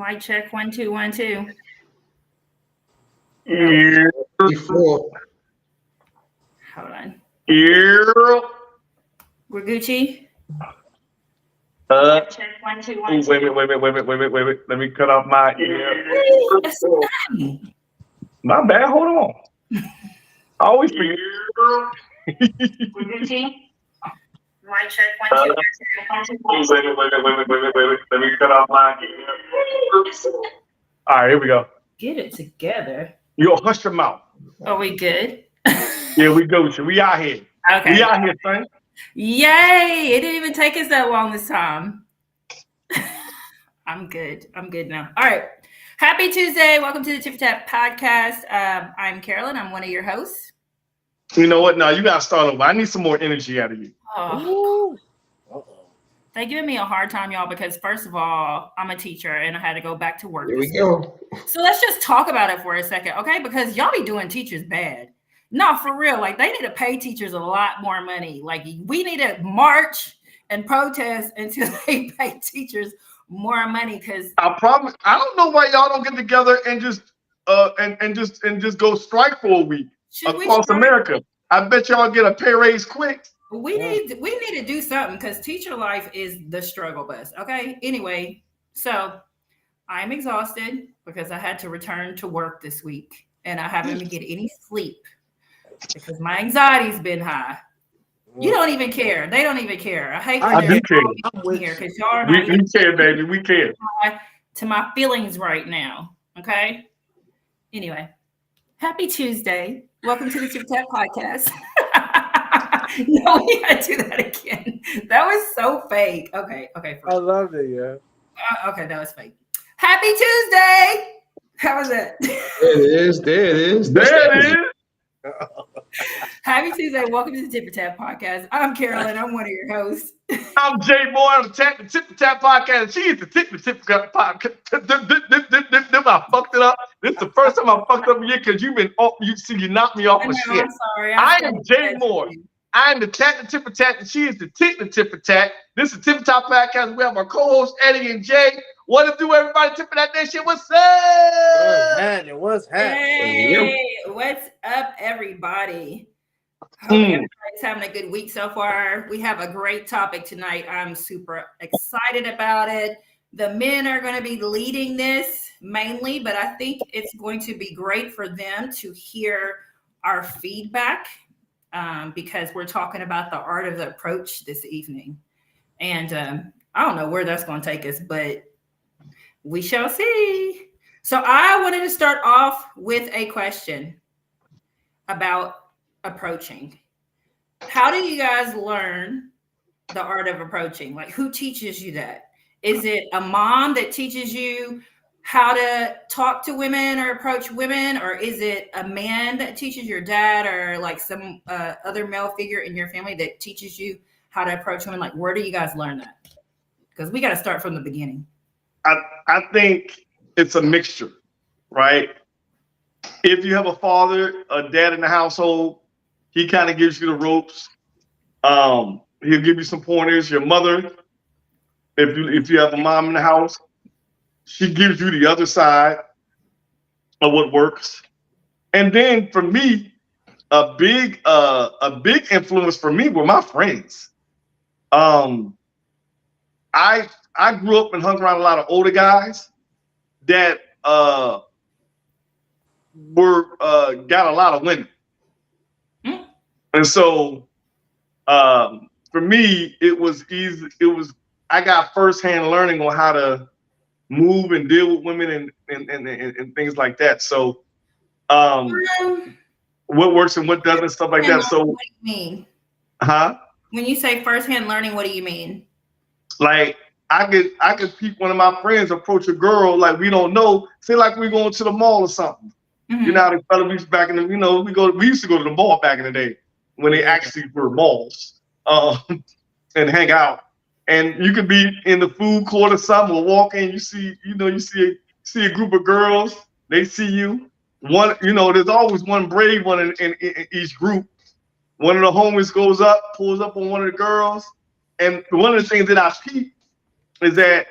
Mic check 1 2 1 2. Yeah. Before. Hold on. Yeah. We're Gucci. Check 1 2 1 2. Wait. Let me cut off my ear. That's nothing. My bad. Hold on. I always forget. We're Gucci. Mic check 1 2 1 2. Wait. Let me cut off my ear. All right, here we go. Get it together. Yo, hush your mouth. Are we good? Yeah, we Gucci. We out here. Okay. We out here, son. Yay! It didn't even take us that long this time. I'm good. I'm good now. All right. Happy Tuesday. Welcome to the Tip Tap podcast. I'm Carolyn. I'm one of your hosts. You know what? Now you gotta start over. I need some more energy out of you. Oh. They're giving me a hard time, y'all, because first of all, I'm a teacher and I had to go back to work. Here we go. So let's just talk about it for a second, okay? Because y'all be doing teachers bad. No, for real. Like, they need to pay teachers a lot more money. Like, we need to march and protest until they pay teachers more money. Because I promise. I don't know why y'all don't get together and just just go strike for a week across America. I bet y'all get a pay raise quick. We need to do something because teacher life is the struggle bus. Okay. Anyway, so I'm exhausted because I had to return to work this week and I haven't been getting any sleep because my anxiety's been high. You don't even care. They don't even care. I hate when I do care. Here because y'all are we care, baby. We care. To my feelings right now. Okay. Anyway, happy Tuesday. Welcome to the Tip Tap podcast. No, we gotta do that again. That was so fake. Okay. I love it, yeah. Okay, that was fake. Happy Tuesday. How was it? There it is. Happy Tuesday. Welcome to the Tip Tap podcast. I'm Carolyn. I'm one of your hosts. I'm Jay Boy on the Tip Tap podcast. She is the Tip Tap podcast. I fucked it up. This is the first time I fucked up a year because you knocked me off of shit. I'm sorry. I am Jay Moore. I am the Tip Tap, and she is the Tip Tap. This is Tip Top podcast. We have our co-hosts Eddie and Jay. What to do, everybody? Tipping that shit. What's up? What's happening? Hey, what's up, everybody? Hope everybody's having a good week so far. We have a great topic tonight. I'm super excited about it. The men are going to be leading this mainly, but I think it's going to be great for them to hear our feedback because we're talking about the art of the approach this evening. And I don't know where that's going to take us, but we shall see. So I wanted to start off with a question about approaching. How do you guys learn the art of approaching? Like, who teaches you that? Is it a mom that teaches you how to talk to women or approach women? Or is it a man that teaches your dad or like some other male figure in your family that teaches you how to approach women? Like, where do you guys learn that? Because we got to start from the beginning. I think it's a mixture, right? If you have a father, a dad in the household, he kind of gives you the ropes. He'll give you some pointers. Your mother, if you have a mom in the house, she gives you the other side of what works. And then for me, a big influence for me were my friends. I grew up and hung around a lot of older guys that got a lot of women. And so for me, it was easy. I got firsthand learning on how to move and deal with women and things like that. So what works and what doesn't, stuff like that. So what do you mean? Huh? When you say firsthand learning, what do you mean? Like I could peep one of my friends approach a girl like we don't know, say like we're going to the mall or something. Mm-hmm. You know how the fellas used back in the, we used to go to the mall back in the day when they actually were malls and hang out. And you could be in the food court or something, or walk in, you see a group of girls, they see you. One, there's always one brave one in each group. One of the homies goes up, pulls up on one of the girls. And one of the things that I peep is that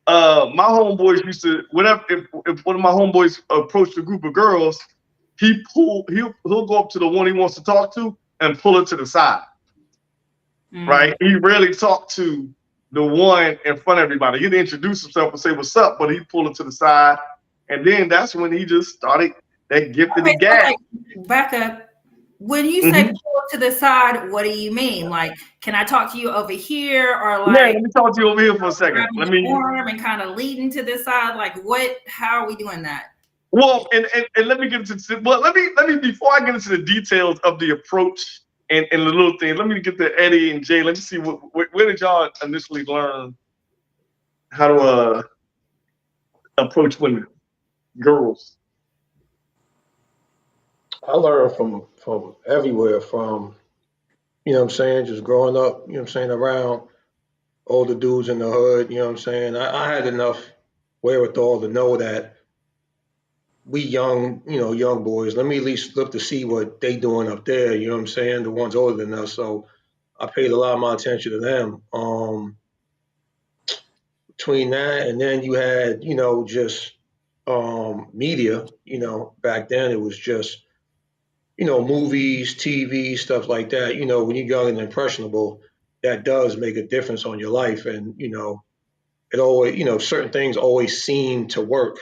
my homeboys used to, whenever if one of my homeboys approached a group of girls, he'll go up to the one he wants to talk to and pull it to the side. Right? He rarely talked to the one in front of everybody. He'd introduce himself and say what's up, but he'd pull it to the side. And then that's when he just started that gift of the gab. Like, back up. When you say pull to the side, what do you mean? Like, can I talk to you over here, or like? Yeah, let me talk to you over here for a second. Let me arm and kind of leading to the side. Like, what? How are we doing that? Well, and let me get into let me before I get into the details of the approach and the little things. Let me get to Eddie and Jay. Let me see where did y'all initially learn how to approach women, girls? I learned from everywhere, from, you know what I'm saying, just growing up, you know what I'm saying, around older dudes in the hood, you know what I'm saying. I had enough wherewithal to know that we young, young boys, let me at least look to see what they doing up there, you know what I'm saying, the ones older than us. So I paid a lot of my attention to them. Between that and then you had, just media, back then it was just, movies, TV, stuff like that. When you're young and impressionable, that does make a difference on your life. And, it always, certain things always seem to work,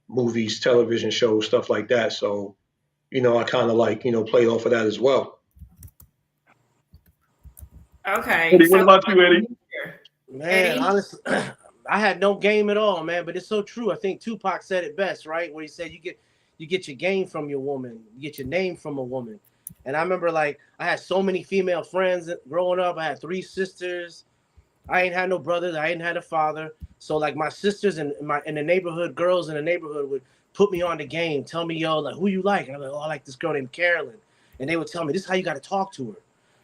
movies, television shows, stuff like that. So, I kind of like, played off of that as well. Okay. Eddie, what about you, Eddie? Man, honestly, I had no game at all, man. But it's so true. I think Tupac said it best, right? Where he said, you get your game from your woman, you get your name from a woman. And I remember, like, I had so many female friends growing up. I had 3 sisters. I ain't had no brothers. I ain't had a father. So, like, my sisters in the neighborhood, girls in the neighborhood would put me on the game, tell me, yo, like, who you like? And I'm like, oh, I like this girl named Carolyn. And they would tell me, this is how you got to talk to her.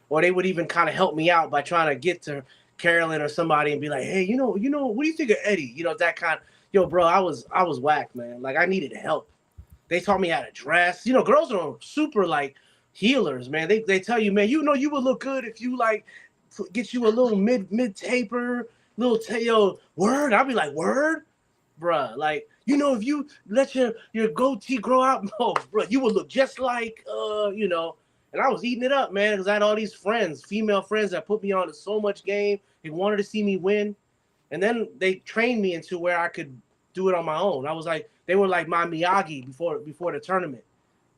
Or they would even kind of help me out by trying to get to Carolyn or somebody and be like, hey, what do you think of Eddie? That kind. Yo, bro, I was whacked, man. Like, I needed help. They taught me how to dress. Girls are super, like, healers, man. They tell you, man, you would look good if you, like, get you a little mid taper, yo, word. I'll be like, word, bruh. Like, if you let your goatee grow out, oh, bruh, you would look just like, And I was eating it up, man, because I had all these friends, female friends, that put me on to so much game. They wanted to see me win. And then they trained me into where I could do it on my own. I was like, they were like my Miyagi before the tournament.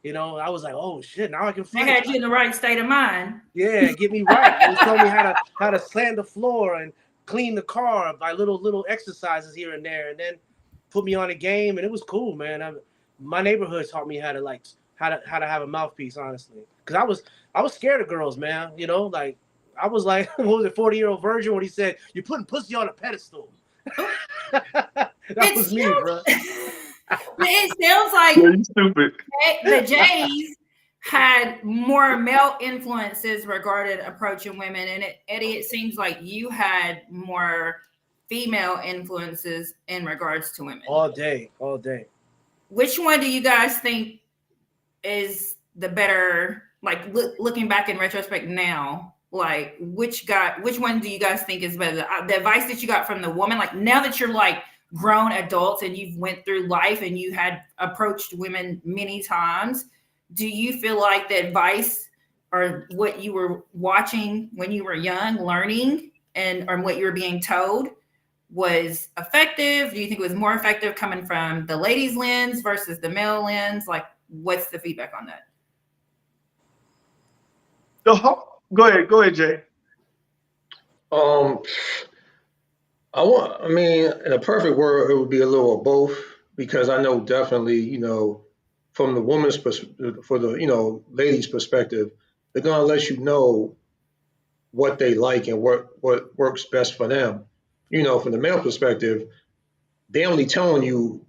I was like, oh shit, now I can fight. They had you in the right state of mind. Yeah, get me right. They showed me how to sand the floor and clean the car by little exercises here and there, and then put me on a game, and it was cool, man. My neighborhood taught me how to have a mouthpiece, honestly, because I was scared of girls, man. Like, I was like, what was it, 40-year-old virgin when he said, you're putting pussy on a pedestal. That was me, bro. It sounds like you're stupid. The Jays had more male influences regarding approaching women, and Eddie, it seems like you had more female influences in regards to women. All day. Which one do you guys think is the better? Like, looking back in retrospect now, like, which one do you guys think is better? The advice that you got from the woman, like, now that you're like grown adults and you've went through life and you had approached women many times, do you feel like the advice or what you were watching when you were young, learning, or what you were being told was effective? Do you think it was more effective coming from the ladies' lens versus the male lens? Like, what's the feedback on that? Go ahead, Jay. I mean, in a perfect world, it would be a little of both, because I know definitely, from the woman's perspective, for the, ladies' perspective, they're gonna let you know what they like and what works best for them. From the male perspective, they only telling you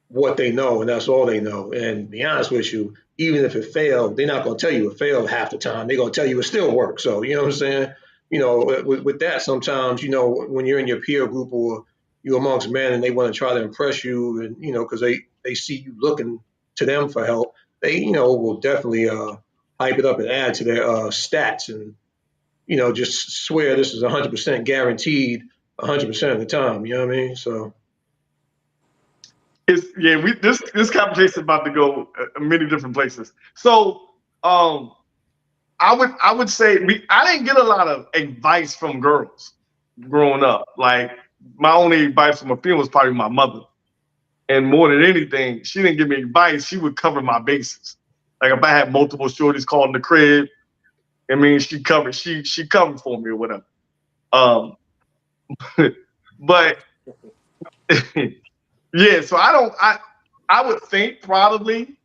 what they know, and that's all they know. And to be honest with you, even if it failed, they're not gonna tell you it failed half the time. They're gonna tell you it still works. So you know what I'm saying? With that, sometimes, when you're in your peer group or you're amongst men and they want to try to impress you, and, because they see you looking to them for help, they, will definitely hype it up and add to their stats and, just swear this is 100% guaranteed 100% of the time. You know what I mean? So It's this conversation is about to go many different places. So I would say I didn't get a lot of advice from girls growing up. Like my only advice from a female was probably my mother. And more than anything, she didn't give me advice. She would cover my bases. Like if I had multiple shorties calling the crib, I mean, she covered for me or whatever. But yeah, so I would think probably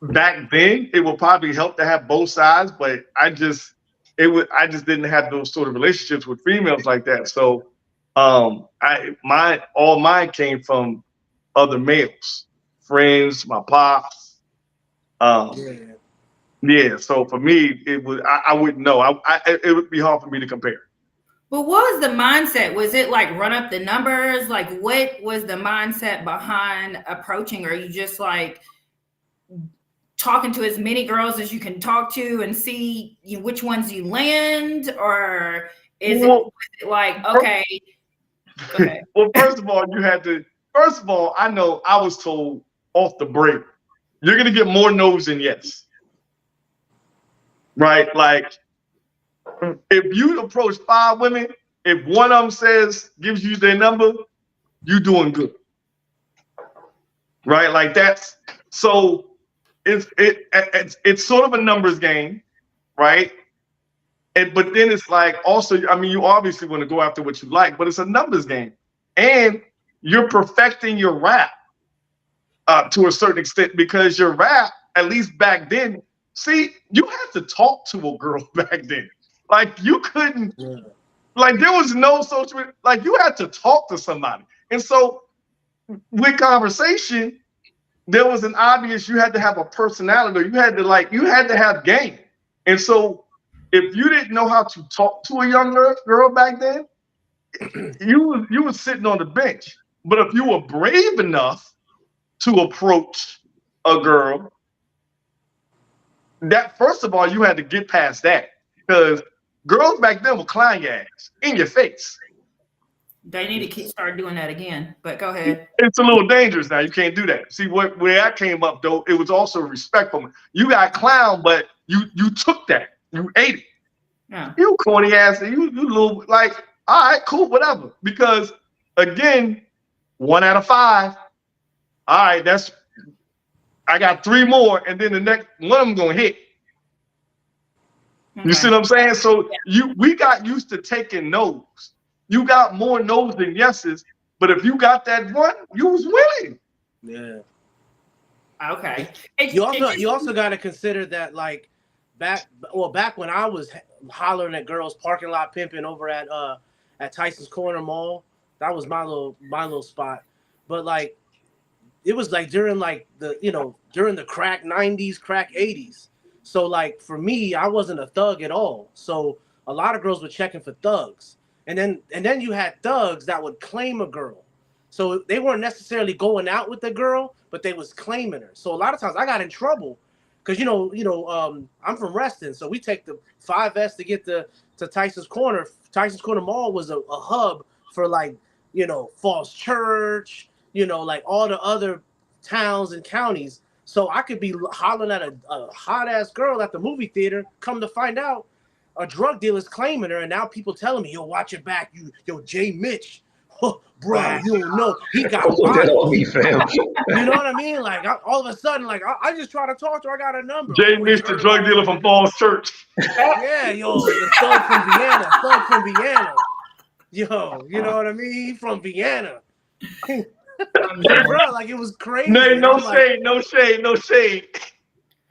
back then it would probably help to have both sides, but I just didn't have those sort of relationships with females like that. So all mine came from other males, friends, my pops. Yeah. So for me, I wouldn't know. It would be hard for me to compare. But what was the mindset? Was it like run up the numbers? Like what was the mindset behind approaching? Or are you just like talking to as many girls as you can talk to and see which ones you land? Or is it like, okay, go ahead. Well, first of all, I know I was told off the break, you're going to get more no's than yes. Right? Like, if you approach 5 women, if one of them gives you their number, you're doing good. Right? Like so it's sort of a numbers game, right? But then it's like also, I mean, you obviously want to go after what you like, but it's a numbers game. And you're perfecting your rap to a certain extent because your rap, at least back then, see, you had to talk to a girl back then. Like you couldn't, like there was no social, like you had to talk to somebody. And so with conversation, there was an obvious, you had to have a personality, you had to have game. And so if you didn't know how to talk to a young girl back then, you were sitting on the bench. But if you were brave enough to approach a girl, that first of all, you had to get past that because girls back then will clown your ass in your face. They need to start doing that again, but go ahead. It's a little dangerous now. You can't do that. See, where I came up though, it was also respectful. You got clown, but you took that. You ate it. Yeah. You corny ass. You little like, all right, cool, whatever. Because again, 1 out of 5. All right, I got 3 more, and then the next one of them gonna hit. Okay. You see what I'm saying? So we got used to taking no's. You got more no's than yeses, but if you got that one, you was winning. Yeah. Okay. You also got to consider that like back when I was hollering at girls parking lot pimping over at Tyson's Corner Mall, that was my little spot. But like it was like during like during the crack 90s, crack 80s. So like for me, I wasn't a thug at all. So a lot of girls were checking for thugs. And then you had thugs that would claim a girl. So they weren't necessarily going out with the girl, but they was claiming her. So a lot of times I got in trouble because I'm from Reston, so we take the 5S to get to Tyson's Corner. Tyson's Corner Mall was a hub for like Falls Church, like all the other towns and counties. So I could be hollering at a hot ass girl at the movie theater. Come to find out, a drug dealer's claiming her, and now people telling me, "Yo, watch your back, Jay Mitch, bro, you don't know he got that on me, fam." You know what I mean? Like all of a sudden, like I just try to talk to her, I got a number. Jay Mitch, the drug dealer from Falls Church. Yeah, the thug from Vienna. Yo, you know what I mean? He from Vienna. Bro, like it was crazy. No shade.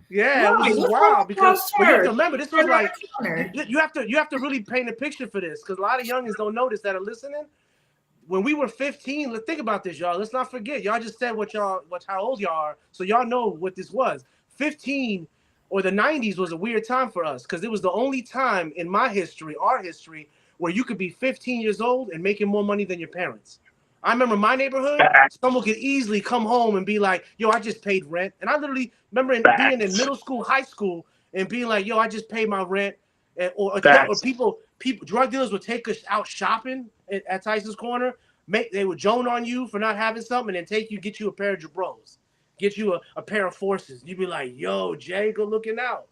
Yeah, it was wild because you have to remember this was like you have to really paint a picture for this because a lot of youngins don't notice that are listening. When we were 15, let's think about this, y'all. Let's not forget. Y'all just said how old y'all are, so y'all know what this was. 15 or the 90s was a weird time for us because it was the only time in our history, where you could be 15 years old and making more money than your parents. I remember my neighborhood, someone could easily come home and be like, "Yo, I just paid rent." And I literally remember being in middle school, high school, and being like, "Yo, I just paid my rent." Or drug dealers would take us out shopping at Tyson's Corner. They would joan on you for not having something, and then get you a pair of Jabros, get you a pair of Forces. You'd be like, "Yo, Jay, good looking out,"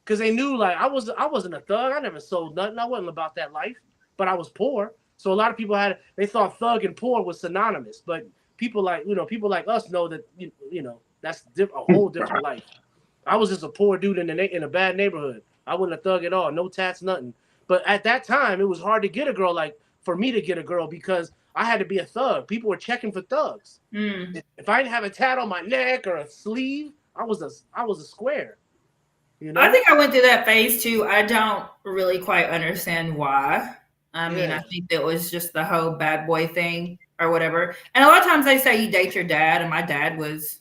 because they knew like I wasn't a thug. I never sold nothing. I wasn't about that life, but I was poor. So a lot of people they thought thug and poor was synonymous, but people like us know that that's a whole different life. I was just a poor dude in a bad neighborhood. I wasn't a thug at all, no tats, nothing. But at that time, it was hard to get a girl, like for me to get a girl, because I had to be a thug. People were checking for thugs. If I didn't have a tat on my neck or a sleeve, I was a square. I think I went through that phase too. I don't really quite understand why. I mean, I think it was just the whole bad boy thing or whatever. And a lot of times they say you date your dad, and my dad was,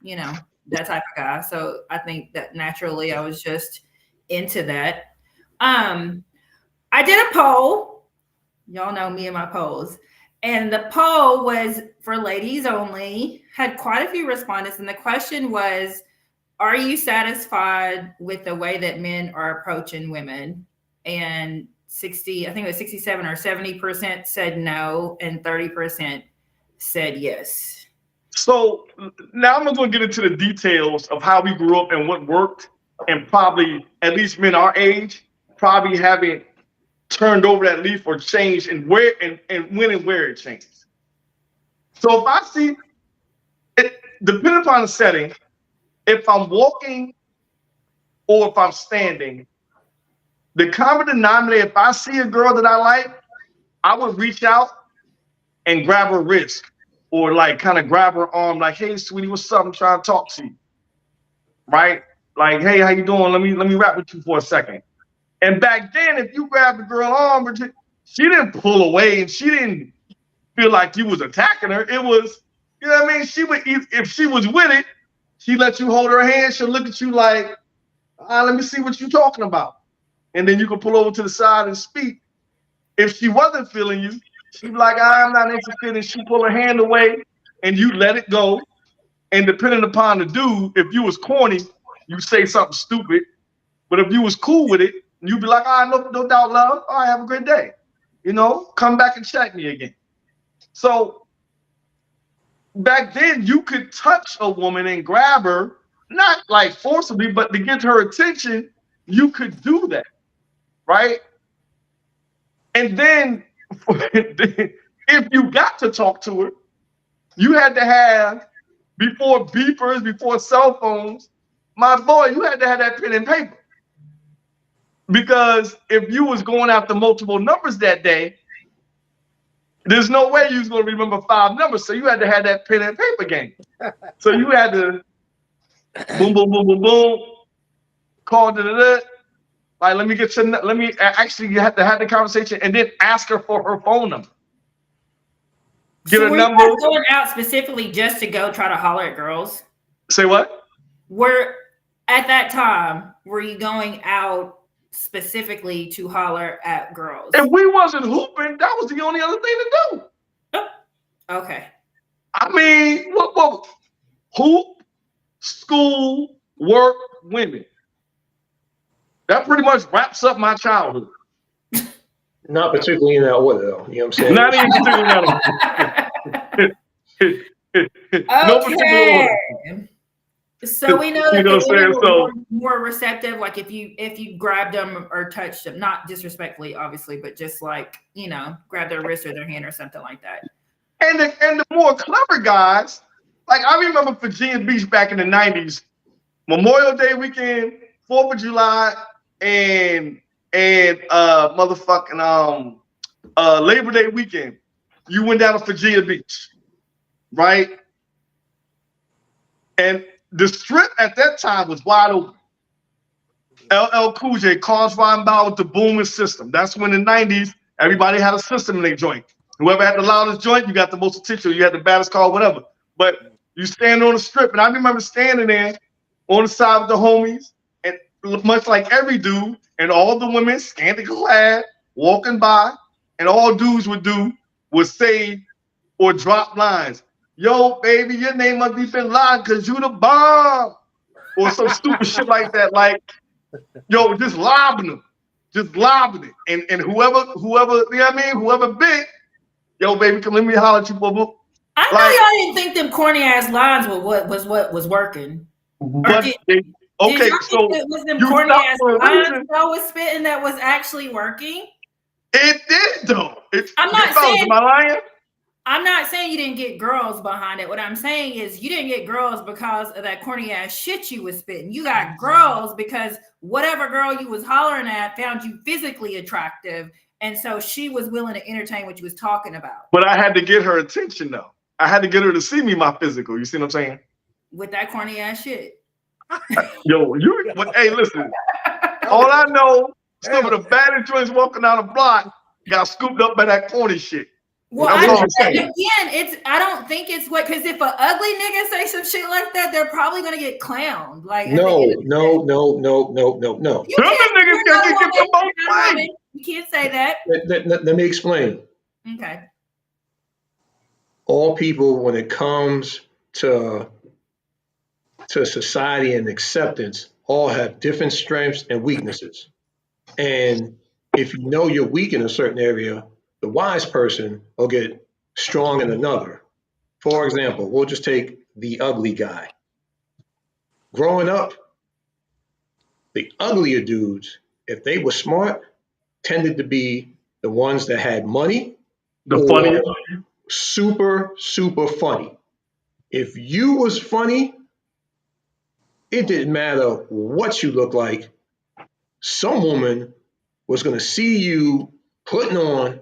that type of guy. So I think that naturally I was just into that. I did a poll. Y'all know me and my polls. And the poll was for ladies only, had quite a few respondents. And the question was, are you satisfied with the way that men are approaching women? And 67 or 70% said no, and 30% said yes. So now I'm going to get into the details of how we grew up and what worked, and probably, at least men our age, probably haven't turned over that leaf or changed, and where and when and where it changes. So if I see it, depending upon the setting, if I'm walking or if I'm standing, the common denominator, if I see a girl that I like, I would reach out and grab her wrist, or like kind of grab her arm, like, "Hey, sweetie, what's up? I'm trying to talk to you." Right? Like, "Hey, how you doing? Let me rap with you for a second." And back then, if you grabbed the girl arm, she didn't pull away, and she didn't feel like you was attacking her. It was, you know what I mean? She would, if she was with it, she let you hold her hand. She'll look at you like, "Let me see what you're talking about." And then you can pull over to the side and speak. If she wasn't feeling you, she'd be like, "I'm not interested." And she pull her hand away and you let it go. And depending upon the dude, if you was corny, you say something stupid. But if you was cool with it, you'd be like, no doubt, love. All right, have a great day. Come back and check me again. So back then, you could touch a woman and grab her, not like forcibly, but to get her attention, you could do that, right? And then if you got to talk to her, you had to have, before beepers, before cell phones, my boy, you had to have that pen and paper. Because if you was going after multiple numbers that day, there's no way you was going to remember 5 numbers. So you had to have that pen and paper game. So you had to boom, boom, boom, boom, boom, call, like, let me actually, you have to have the conversation and then ask her for her phone number. Get so a number. You going out specifically just to go try to holler at girls? Say what? At that time, were you going out specifically to holler at girls? If we wasn't hooping, that was the only other thing to do. Oh, okay. I mean, what? Hoop, school, work, women. That pretty much wraps up my childhood. Not particularly in that order, though. You know what I'm saying? Not even particularly in that order. No particular order. So we know that the women were more receptive, like if you grabbed them or touched them, not disrespectfully, obviously, but just like, grab their wrist or their hand or something like that. And the more clever guys, like I remember Virginia Beach back in the 90s, Memorial Day weekend, 4th of July, and motherfucking Labor Day weekend. You went down to Virginia Beach, right? And the strip at that time was wide open. LL Cool J, Carlos Reinbow with the booming system. That's when in the 90s, everybody had a system in their joint. Whoever had the loudest joint, you got the most attention. You had the baddest car, whatever. But you stand on the strip, and I remember standing there on the side with the homies, and much like every dude, and all the women scantily clad, walking by, and all dudes would do was say or drop lines. "Yo, baby, your name must be Bin Laden because you the bomb," or some stupid shit like that. Like, yo, just lobbing them. just lobbing it. And whoever, you know what I mean? Whoever bit, yo, baby, come let me holler at you, boo. I know Like, y'all didn't think them corny ass lines were what was working. but Did okay, y'all think so it was them you corny stopped ass for a lines reason. y'all was spitting that was actually working? It did though. I'm not fellas, saying am I lying? I'm not saying you didn't get girls behind it. What I'm saying is you didn't get girls because of that corny ass shit you was spitting. You got girls because whatever girl you was hollering at found you physically attractive. And so she was willing to entertain what you was talking about. But I had to get her attention though. I had to get her to see me my physical. You see what I'm saying? With that corny ass shit. Yo, hey, listen. All I know, some of the baddest joints walking down the block got scooped up by that corny shit. Well, That's all I'm saying. I don't think it's what, because if an ugly nigga say some shit like that, they're probably gonna get clowned. Like No. You Them niggas can get them both ways. You can't say that. Let me explain. Okay. All people, when it comes to society and acceptance, all have different strengths and weaknesses. And if you know you're weak in a certain area, the wise person will get strong in another. For example, we'll just take the ugly guy. Growing up, the uglier dudes, if they were smart, tended to be the ones that had money, The or funniest. super, super funny. If you was funny, it didn't matter what you look like. Some woman was going to see you putting on,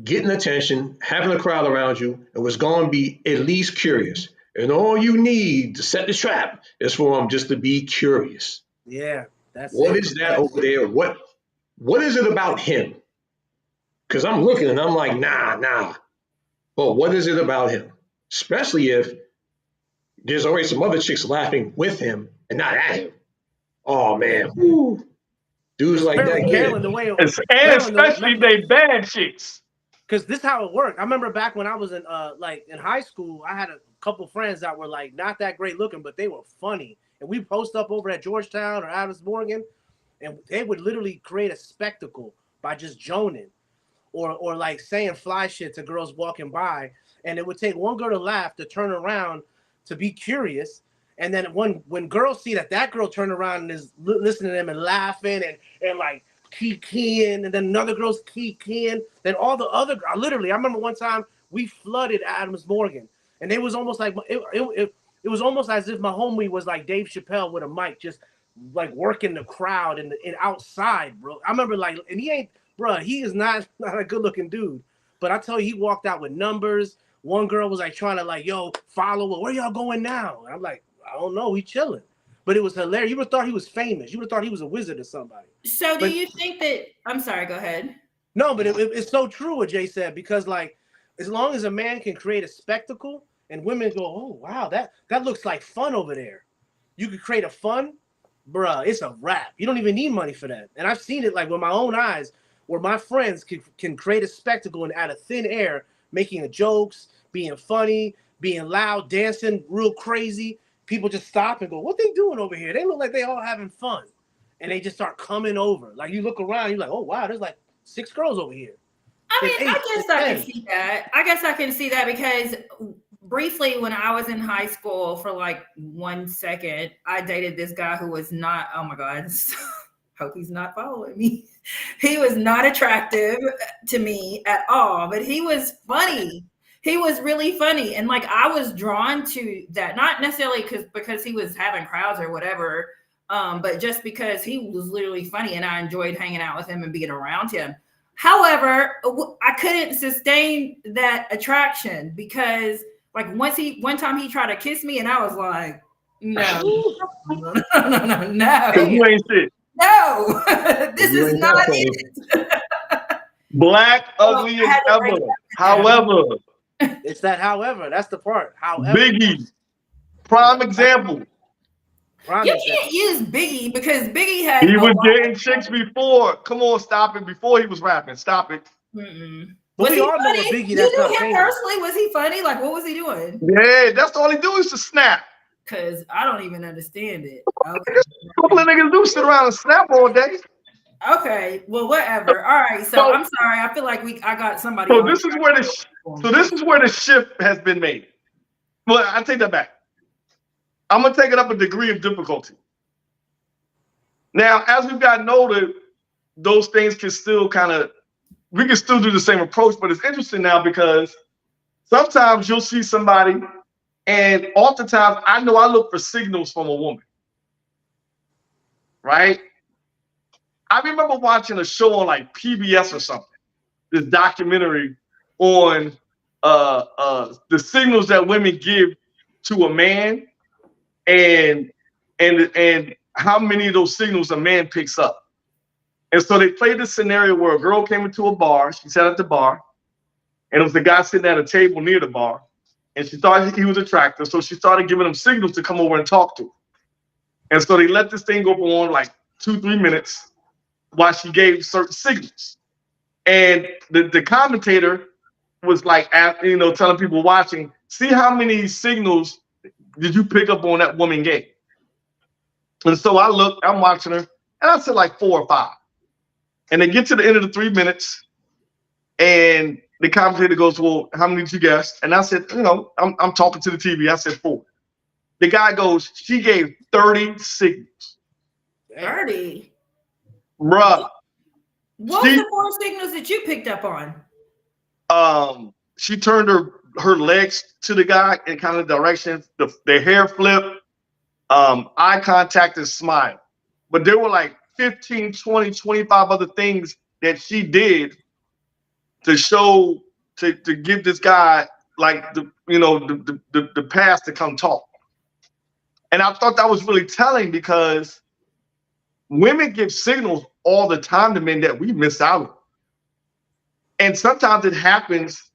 getting attention, having a crowd around you, and was going to be at least curious. And all you need to set the trap is for them just to be curious. Yeah, that's What it. is that over there? What is it about him? Because I'm looking and I'm like, nah. But what is it about him? Especially if there's already some other chicks laughing with him and not at him. Oh man, woo. Dudes like that. Carolyn, the way And especially they bad chicks. because this is how it worked. I remember back when I was in in high school, I had a couple friends that were like not that great looking, but they were funny. And we post up over at Georgetown or Adams Morgan, and they would literally create a spectacle by just joning or like saying fly shit to girls walking by. And it would take one girl to laugh to turn around to be curious. And then when girls see that girl turned around and is listening to them and laughing and like kikiing, and then another girl's kikiing, then all the other, I remember one time we flooded Adams Morgan, and it was almost like it was almost as if my homie was like Dave Chappelle with a mic, just like working the crowd and outside, bro. I remember like, and he is not a good looking dude, but I tell you, he walked out with numbers. One girl was like trying to like, yo, follow, where y'all going now? And I'm like, I don't know, we chilling. But it was hilarious. You would have thought he was famous. You would have thought he was a wizard or somebody. So do you think that, I'm sorry, go ahead. No, but it's so true what Jay said, because like, as long as a man can create a spectacle and women go, oh, wow, that looks like fun over there. You could create a fun, bruh, it's a wrap. You don't even need money for that. And I've seen it like with my own eyes, where my friends can create a spectacle and out of thin air, making jokes, being funny, being loud, dancing real crazy. People just stop and go, what they doing over here? They look like they all having fun. And they just start coming over. Like you look around, you're like, oh, wow, there's like 6 girls over here. I mean, I guess I can see that. I guess I can see that because briefly when I was in high school for like 1 second, I dated this guy who was not, oh my God, hope he's not following me. He was not attractive to me at all, but he was funny. He was really funny. And like, I was drawn to that, not necessarily because he was having crowds or whatever, but just because he was literally funny and I enjoyed hanging out with him and being around him. However, I couldn't sustain that attraction because like one time he tried to kiss me and I was like, no. Because you ain't shit. No, this is not it. Black, ugly as ever. However. It's that however. That's the part. However. Biggie. Prime example. You can't use Biggie because Biggie had. He was getting chicks before. Come on, stop it. Before he was rapping. Stop it. Was he funny? Biggie, you knew him personally. Was he funny? Like, what was he doing? Yeah, that's all he do is to snap. Because I don't even understand it. Okay. A couple of niggas do sit around and snap all day. Okay, well, whatever. All right, so I'm sorry. I feel like I got somebody. So this is where the shift has been made. Well, I take that back. I'm gonna take it up a degree of difficulty. Now, as we've gotten older, those things can still we can still do the same approach, but it's interesting now because sometimes you'll see somebody, and oftentimes I know I look for signals from a woman, right? I remember watching a show on like PBS or something, this documentary on the signals that women give to a man, and how many of those signals a man picks up. And so they played this scenario where a girl came into a bar, she sat at the bar, and it was the guy sitting at a table near the bar, and she thought he was attractive, so she started giving him signals to come over and talk to her. And so they let this thing go on like 2-3 minutes while she gave certain signals. And the commentator was like, telling people watching, see how many signals did you pick up on that woman gave? And so I'm watching her, and I said like 4 or 5. And they get to the end of the 3 minutes, and the commentator goes, well, how many did you guess? And I said, I'm talking to the TV. I said 4. The guy goes, she gave 30 signals. 30? Bruh. What was the 4 signals that you picked up on? She turned her legs to the guy in kind of directions, the hair flip, eye contact, and smile. But there were like 15, 20, 25 other things that she did to show, to give this guy like the pass to come talk. And I thought that was really telling because women give signals all the time to men that we miss out on. And sometimes it happens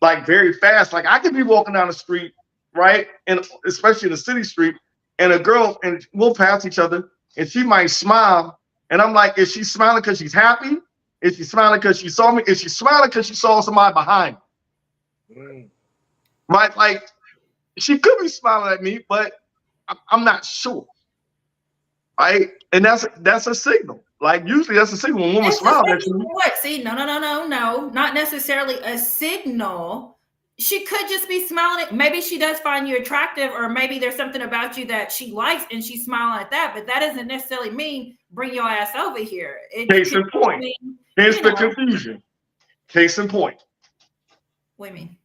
like very fast. Like I could be walking down the street, right? And especially in the city street, and a girl, and we'll pass each other, and she might smile. And I'm like, is she smiling because she's happy? Is she smiling because she saw me? Is she smiling because she saw somebody behind me? Right? Like she could be smiling at me, but I'm not sure. Right? And that's a signal. Like usually that's a signal when a woman smiles at you. What? See, no, not necessarily a signal. She could just be smiling at, maybe she does find you attractive, or maybe there's something about you that she likes and she's smiling at that, but that doesn't necessarily mean bring your ass over here. Case in point. Here's the confusion. Case in point. What do you mean?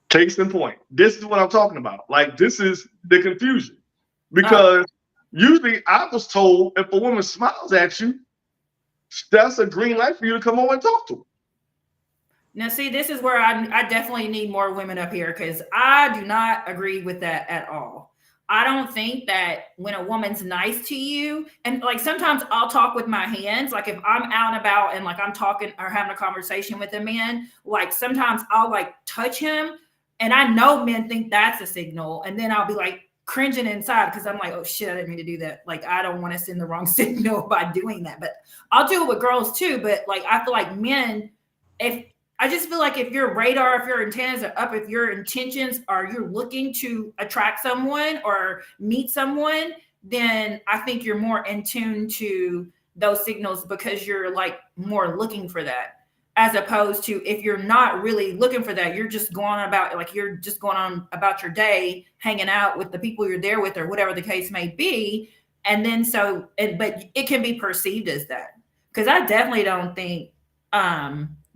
Case in point. This is what I'm talking about. Like this is the confusion. Because usually I was told if a woman smiles at you, that's a green light for you to come over and talk to her. Now, see, this is where I definitely need more women up here because I do not agree with that at all. I don't think that when a woman's nice to you, and like sometimes I'll talk with my hands, like if I'm out and about and like I'm talking or having a conversation with a man, like sometimes I'll like touch him, and I know men think that's a signal, and then I'll be like cringing inside because I'm like, oh shit, I didn't mean to do that. Like I don't want to send the wrong signal by doing that, but I'll do it with girls too. But like I feel like men, I just feel like if your radar, if your antennas are up, if your intentions are you're looking to attract someone or meet someone, then I think you're more in tune to those signals because you're like more looking for that. As opposed to if you're not really looking for that, you're just going on about your day, hanging out with the people you're there with or whatever the case may be. And then but it can be perceived as that. Because I definitely don't think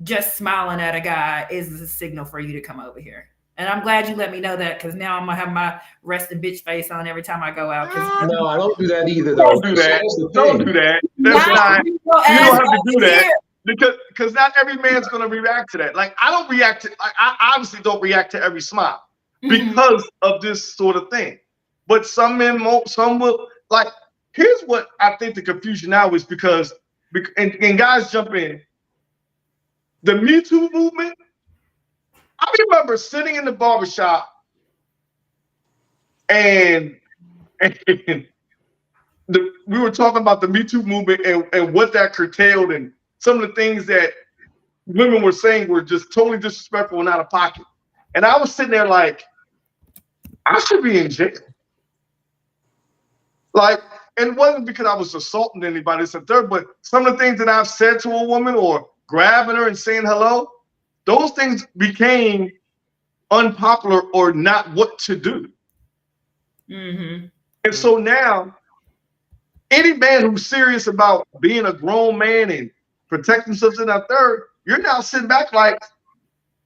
just smiling at a guy is a signal for you to come over here. And I'm glad you let me know that because now I'm going to have my resting bitch face on every time I go out. No, I don't do that either, though. Don't do that. Don't do that. That's not. You don't have to do that. Because not every man's going to react to that. Like I obviously don't react to every smile because of this sort of thing. But some men won't, some will. Like here's what I think the confusion now is because and guys jump in. The Me Too movement. I remember sitting in the barbershop and we were talking about the Me Too movement and what that curtailed and some of the things that women were saying were just totally disrespectful and out of pocket. And I was sitting there like, I should be in jail. Like, it wasn't because I was assaulting anybody, it's a third, but some of the things that I've said to a woman or grabbing her and saying hello, those things became unpopular or not what to do. Mm-hmm. And so now, any man who's serious about being a grown man and protecting himself in that third, you're now sitting back like,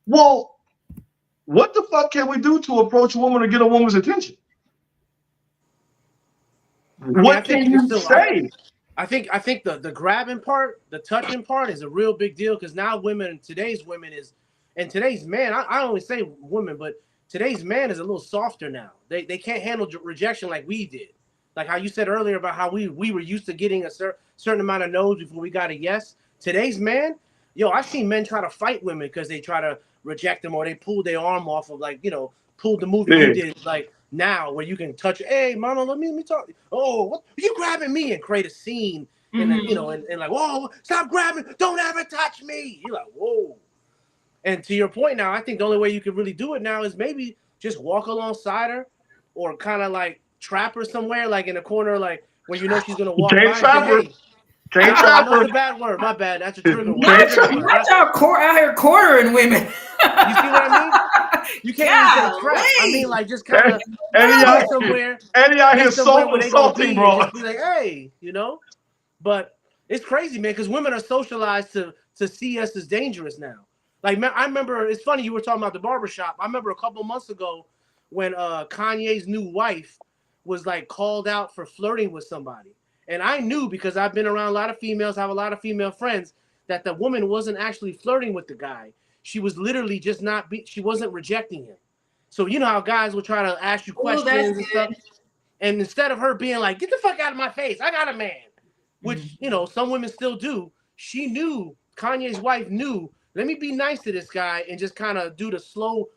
well, what the fuck can we do to approach a woman to get a woman's attention? What can you say? I think the grabbing part, the touching part is a real big deal because now today's women is, and today's man, I only say women, but today's man is a little softer now. They can't handle rejection like we did. Like how you said earlier about how we were used to getting a certain amount of no's before we got a yes. Today's man, I've seen men try to fight women because they try to reject them or they pull their arm off of pulled the movie you did like now where you can touch, hey mama, let me talk. Oh, what you grabbing me and create a scene and and like, whoa, stop grabbing, don't ever touch me. You're like, whoa. And to your point now, I think the only way you can really do it now is maybe just walk alongside her or kind of like trap her somewhere, like in a corner, like where she's gonna walk by and say, hey. Can't trap her. That's a bad word. My bad. That's a trigger word. Not y'all out here quartering women. You see what I mean? You can't even say trap. I mean, like just kind of go somewhere. Eddie out here salting, bro. Just be like, hey, But it's crazy, man, because women are socialized to see us as dangerous now. Like, man, I remember, it's funny you were talking about the barbershop. I remember a couple months ago when Kanye's new wife was like called out for flirting with somebody. And I knew because I've been around a lot of females, have a lot of female friends, that the woman wasn't actually flirting with the guy. She was literally just she wasn't rejecting him. So you know how guys will try to ask you questions and stuff. And instead of her being like, get the fuck out of my face, I got a man, which, some women still do. She knew, Kanye's wife knew, let me be nice to this guy and just kind of do the slow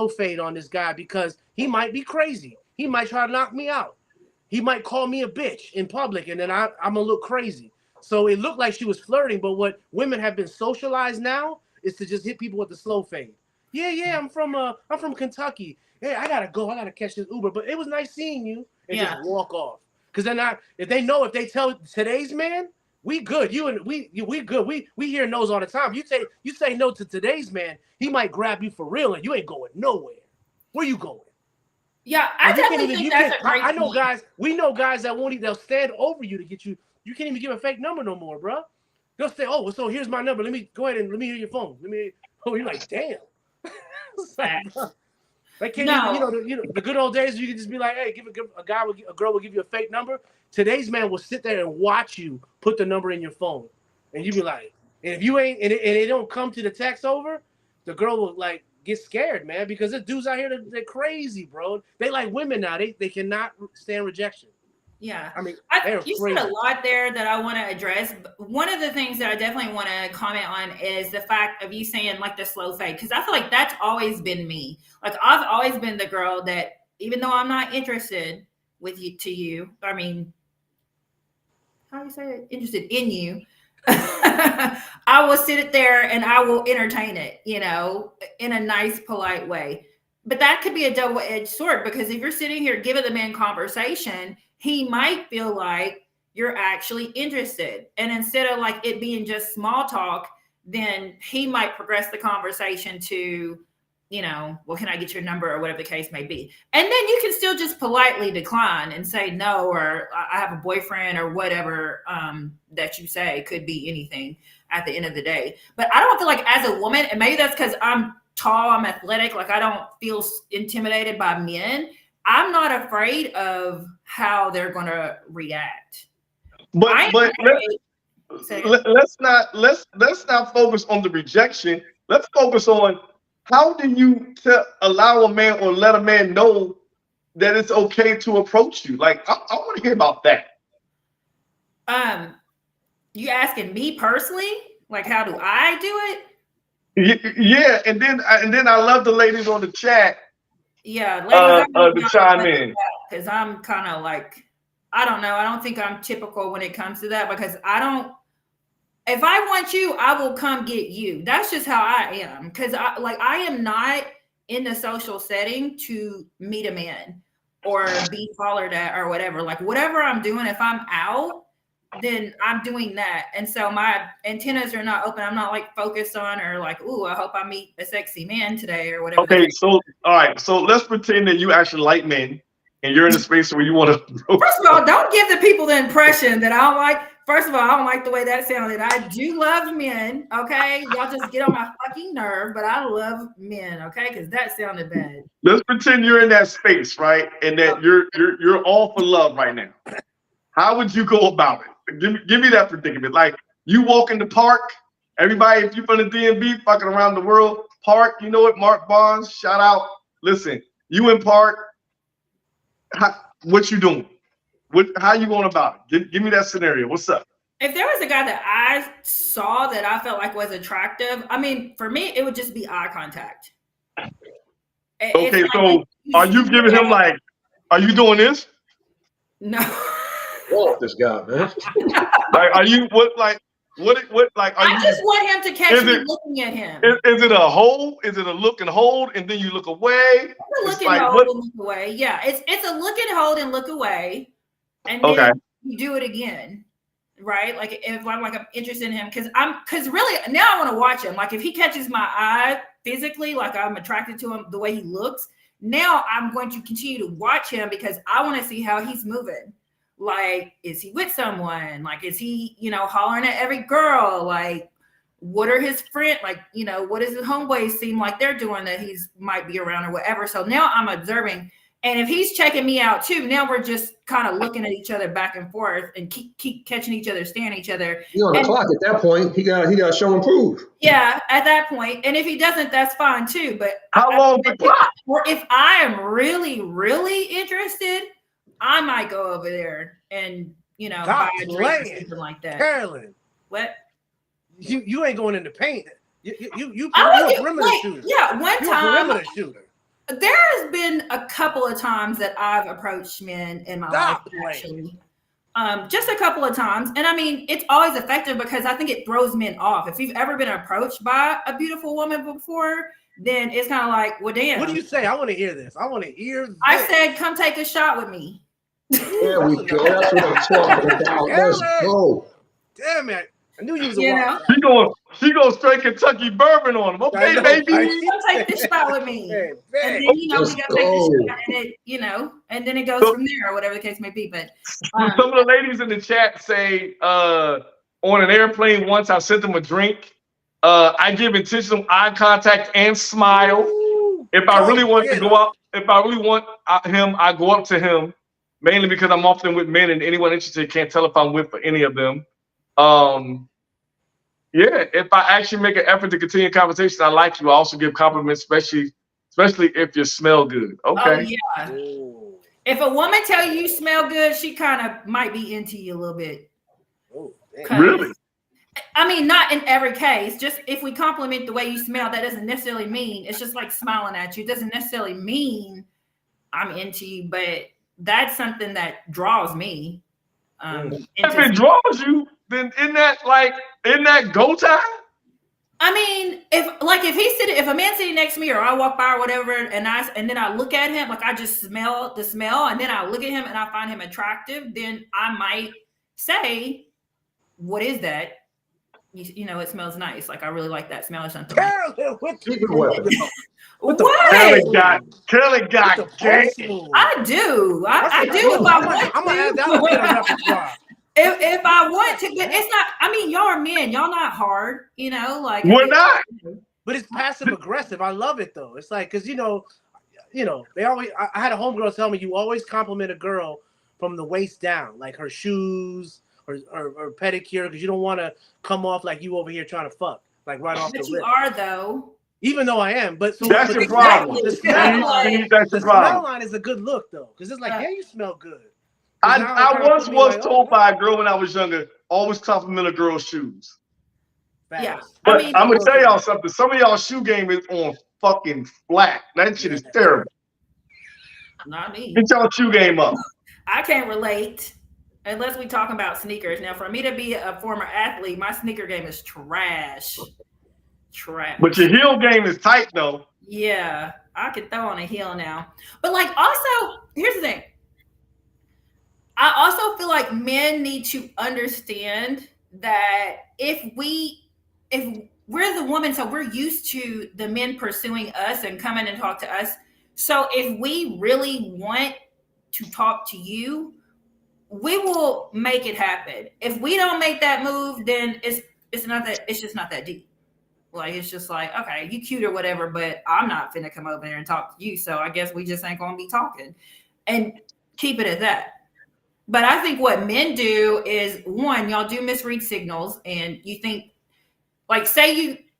fade on this guy because he might be crazy. He might try to knock me out. He might call me a bitch in public, and then I'm gonna look crazy. So it looked like she was flirting, but what women have been socialized now is to just hit people with the slow fade. Yeah, I'm from Kentucky. Hey, I gotta go. I gotta catch this Uber, but it was nice seeing you, and just walk off. Because if they tell today's man, we good. We good. We hear no's all the time. You say no to today's man, he might grab you for real, and you ain't going nowhere. Where you going? Yeah, I definitely think that's a great I know guys. We know guys that they'll stand over you to get you. You can't even give a fake number no more, bro. They'll say, "Oh, so here's my number. Let me go ahead and let me hear your phone. You're like, damn. Like, can't even, the good old days. You could just be like, hey, a girl will give you a fake number. Today's man will sit there and watch you put the number in your phone, and you be like, and if you ain't, and it don't come to the text over, the girl will like get scared, man, because the dudes out here, they're crazy, bro. They like women now. They cannot stand rejection. Yeah. I mean, you said a lot there that I want to address. One of the things that I definitely want to comment on is the fact of you saying like the slow fade, because I feel like that's always been me. Like I've always been the girl that even though I'm not interested I mean, how do you say it? Interested in you. I will sit there and I will entertain it, in a nice, polite way. But that could be a double-edged sword because if you're sitting here giving the man conversation, he might feel like you're actually interested. And instead of like it being just small talk, then he might progress the conversation to, well, can I get your number or whatever the case may be. And then you can still just politely decline and say no, or I have a boyfriend or whatever that you say. Could be anything at the end of the day. But I don't feel like as a woman, and maybe that's because I'm tall, I'm athletic, like I don't feel intimidated by men. I'm not afraid of how they're going to react. But let's not focus on the rejection. Let's focus on how do you allow a man or let a man know that it's okay to approach you? Like I want to hear about that. You asking me personally? Like how do I do it? Yeah, and then I love the ladies on the chat. Yeah, ladies, to chime in because I'm kind of like I don't know. I don't think I'm typical when it comes to that because I don't. If I want you, I will come get you. That's just how I am. Because I am not in the social setting to meet a man. or be hollered at or whatever. Like whatever I'm doing, if I'm out, then I'm doing that. And so my antennas are not open. I'm not like focused on or like, ooh, I hope I meet a sexy man today or whatever. Okay, so all right, so let's pretend that you actually like men and you're in a space where you want to. First of all, don't give the people the impression that I don't like. First of all, I don't like the way that sounded. I do love men, okay? Y'all just get on my fucking nerve, but I love men, okay? Because that sounded bad. Let's pretend you're in that space, right? And that you're all for love right now. How would you go about it? Give me that predicament. Like you walk in the park, everybody, if you're from the DMV, fucking around the world, park, you know what, Mark Barnes, shout out. Listen, you in park, what you doing? How you going about it? Give me that scenario. What's up? If there was a guy that I saw that I felt like was attractive, I mean, for me, it would just be eye contact. Okay, so are you giving him like, are you doing this? No. Walk this guy, man. Like, are you what like? I just want him to catch me looking at him. Is it a hold? Is it a look and hold, and then you look away? It's a look and hold and look away. Yeah, it's a look and hold and look away, and then you do it again, right? Like if I'm interested in him, because really now I want to watch him. Like if he catches my eye physically, like I'm attracted to him the way he looks. Now I'm going to continue to watch him because I want to see how he's moving. Like, is he with someone? Like, is he, hollering at every girl? Like, what are his friends? Like, what does his homeboys seem like they're doing that he's might be around or whatever? So now I'm observing. And if he's checking me out too, now we're just kind of looking at each other back and forth and keep catching each other, staring at each other. You're on the clock at that point. He got to show and prove. Yeah, at that point. And if he doesn't, that's fine too. But how long the clock? Or if I am really, really interested, I might go over there and buy a drink or something like that. Carolyn, what? You ain't going in the paint. You a perimeter shooter. Yeah, one time. Perimeter shooter. There has been a couple of times that I've approached men in my life, actually. Just a couple of times. And I mean, it's always effective because I think it throws men off. If you've ever been approached by a beautiful woman before, then it's kind of like, well, damn. What do you say? I want to hear this. I want to hear this. I said, come take a shot with me. There we go. That's what I'm talking about. Let's go. Damn it. I knew you was a She goes straight Kentucky bourbon on him. Okay, baby. Come take this shot with me. And then, we got to take the shot and it, and then it goes from there or whatever the case may be. But some of the ladies in the chat say on an airplane once I sent them a drink. I give intentional eye contact and smile. If I really want to go up, if I really want him, I go up to him. Mainly because I'm often with men and anyone interested can't tell if I'm with any of them. If I actually make an effort to continue conversation, I like you. I also give compliments, especially if you smell good. Okay. Oh, yeah. If a woman tell you smell good, she kind of might be into you a little bit. Oh, really? I mean, not in every case. Just if we compliment the way you smell, that doesn't necessarily mean it's just like smiling at you. It doesn't necessarily mean I'm into you, but that's something that draws me. If it draws you, then in that go time? I mean, if a man's sitting next to me or I walk by or whatever, and then I look at him, like I just smell the smell, and then I look at him and I find him attractive, then I might say, what is that? It smells nice. Like I really like that smell or something. Carolyn, what? Kelly got game. I do. I do if I want to. I'm gonna add that one to the repertoire. If I want to, but it's not. I mean, y'all are men. Y'all not hard. Like we're not. But it's passive aggressive. I love it though. It's like because they always. I had a homegirl tell me you always compliment a girl from the waist down, like her shoes or pedicure, because you don't want to come off like you over here trying to fuck, like right off the lip. But you are though. Even though I am, but that's your problem. The smell line is a good look though, because it's like, yeah, you smell good. I once was told by a girl when I was younger, always compliment a girl's shoes. Yeah. But I'm gonna tell y'all something. Some of y'all shoe game is on fucking flat. That shit is terrible. Not me. Get y'all shoe game up. I can't relate unless we talk about sneakers. Now, for me to be a former athlete, my sneaker game is trash. But your heel game is tight though. Yeah, I could throw on a heel now. But like also, here's the thing. I also feel like men need to understand that if we're the woman, so we're used to the men pursuing us and coming and talk to us. So if we really want to talk to you, we will make it happen. If we don't make that move, then it's just not that deep. Like, it's just like, okay, you cute or whatever, but I'm not finna come over there and talk to you. So I guess we just ain't gonna be talking, and keep it at that. But I think what men do is, one, y'all do misread signals, and you think, like,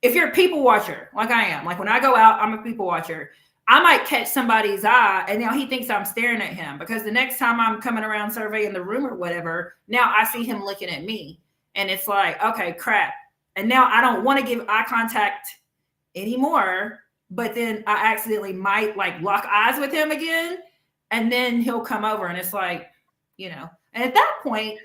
if you're a people watcher, like I am, like when I go out, I'm a people watcher. I might catch somebody's eye, and now he thinks I'm staring at him, because the next time I'm coming around surveying the room or whatever, now I see him looking at me, and it's like, okay, crap. And now I don't want to give eye contact anymore, but then I accidentally might like lock eyes with him again, and then he'll come over, and it's like, and at that point,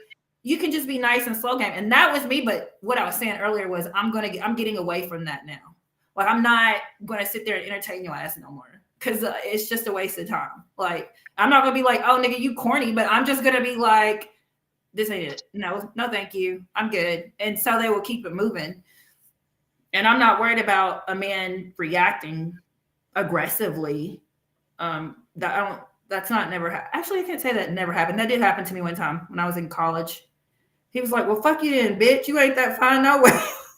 you can just be nice and slow game. And that was me. But what I was saying earlier was I'm getting away from that now. Like, I'm not going to sit there and entertain your ass no more, because it's just a waste of time. Like, I'm not going to be like, oh, nigga, you corny, but I'm just going to be like, this ain't it. No, thank you. I'm good. And so they will keep it moving. And I'm not worried about a man reacting aggressively. That's not never happened. Actually, I can't say that never happened. That did happen to me one time when I was in college. He was like, well, fuck you then, bitch. You ain't that fine no way.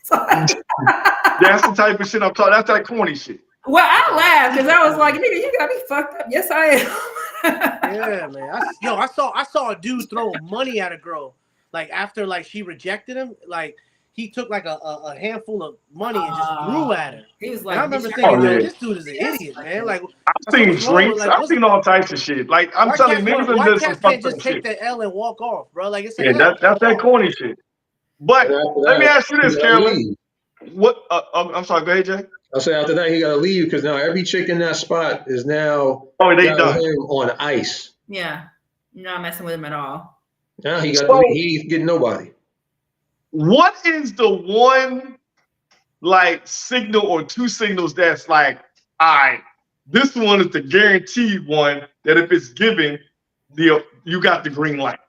That's the type of shit I'm talking. That's that corny shit. Well, I laughed because I was like, nigga, you got me fucked up. Yes, I am. Yeah, man. I saw a dude throw money at a girl. Like, after like she rejected him, like he took like a handful of money and just threw at her. He was like, and I remember thinking, this dude is an idiot, man. Like, I've seen drinks. Like, I've seen all types of shit. Like, I'm telling you, niggas why cats can't just take the L and walk off, bro? Like, it's that's that corny shit. But let me ask you this, Carolyn. What? I'm sorry. Go ahead, Jay. I say after that he got to leave, because now every chick in that spot is now they done him on ice. Yeah, you're not messing with him at all. Now he got to leave. He ain't getting nobody. What is the one like signal or two signals that's like, all right, this one is the guaranteed one that if it's given, you got the green light?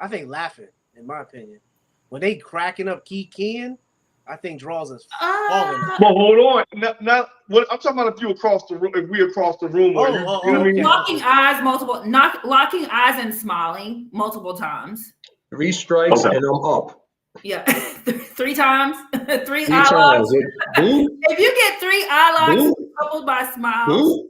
I think laughing, in my opinion, when they cracking up keying, I think draws us falling. Well, hold on. Not what I'm talking about. If you across the room, if we across the room, or you know what I mean? Locking eyes and smiling multiple times. 3 strikes and I'm up. Yeah, 3 times. 3 eye times. locks. If you get 3 eye locks coupled by smiles,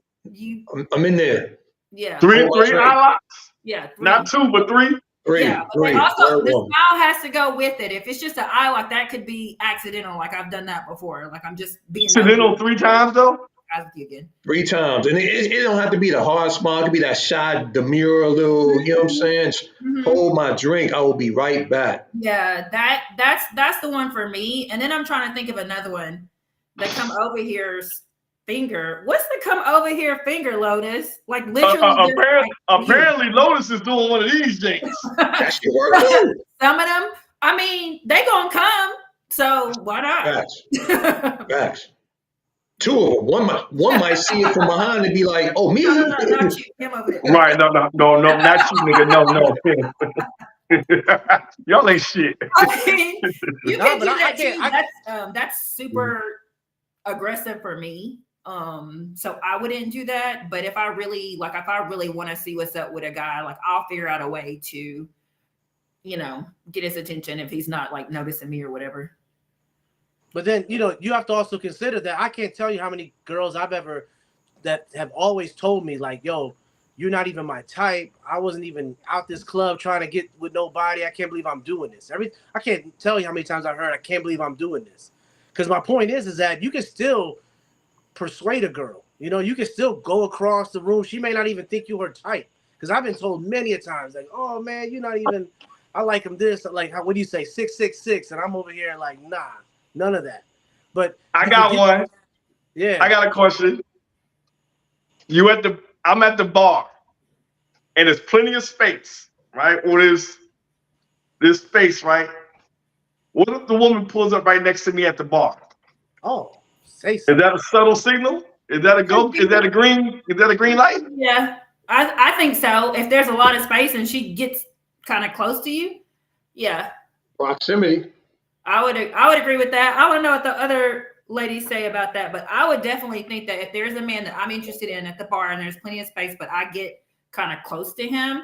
I'm in there. Yeah, 3 eye locks. Yeah, 3. Not 2, but 3. 3. Yeah, and also the smile has to go with it. If it's just an eye lock, that could be accidental. Like, I've done that before. Like, I'm just being accidental 3 times though. Eyes with you again. 3 times, and it don't have to be the hard smile. It could be that shy, demure little. You know what I'm saying? Hold my drink. I will be right back. Yeah, that's the one for me. And then I'm trying to think of another one. That come over here's finger. What's the come over here finger, Lotus? Like, literally. Apparently, Lotus is doing one of these things. That should work too. Some of them, I mean, they gonna come. So why not? Facts. 2 of them. One might see it from behind and be like, "Oh, me." No, not you. Him over there. Right? No, not you, nigga. No. Y'all ain't shit. I mean, you can do that too. That's super aggressive for me. So I wouldn't do that. But if I really want to see what's up with a guy, like, I'll figure out a way to, get his attention if he's not like noticing me or whatever. But then, you have to also consider that I can't tell you how many girls that have always told me, like, yo, you're not even my type. I wasn't even out this club trying to get with nobody. I can't believe I'm doing this. I can't tell you how many times I've heard, I can't believe I'm doing this. Because my point is that you can still persuade a girl. You can still go across the room. She may not even think you're her type. Because I've been told many a times, like, oh, man, you're not even, I like him this. Like, what do you say, 6'6", and I'm over here like, nah. None of that. But I got one. Yeah. I got a question. I'm at the bar, and there's plenty of space, right? Or there's space, right? What if the woman pulls up right next to me at the bar? Oh, say so. Is that a subtle signal? Is that a go? Is that a green light? Yeah. I think so. If there's a lot of space and she gets kind of close to you, yeah. Proximity. I would agree with that. I want to know what the other ladies say about that, but I would definitely think that if there's a man that I'm interested in at the bar and there's plenty of space, but I get kind of close to him,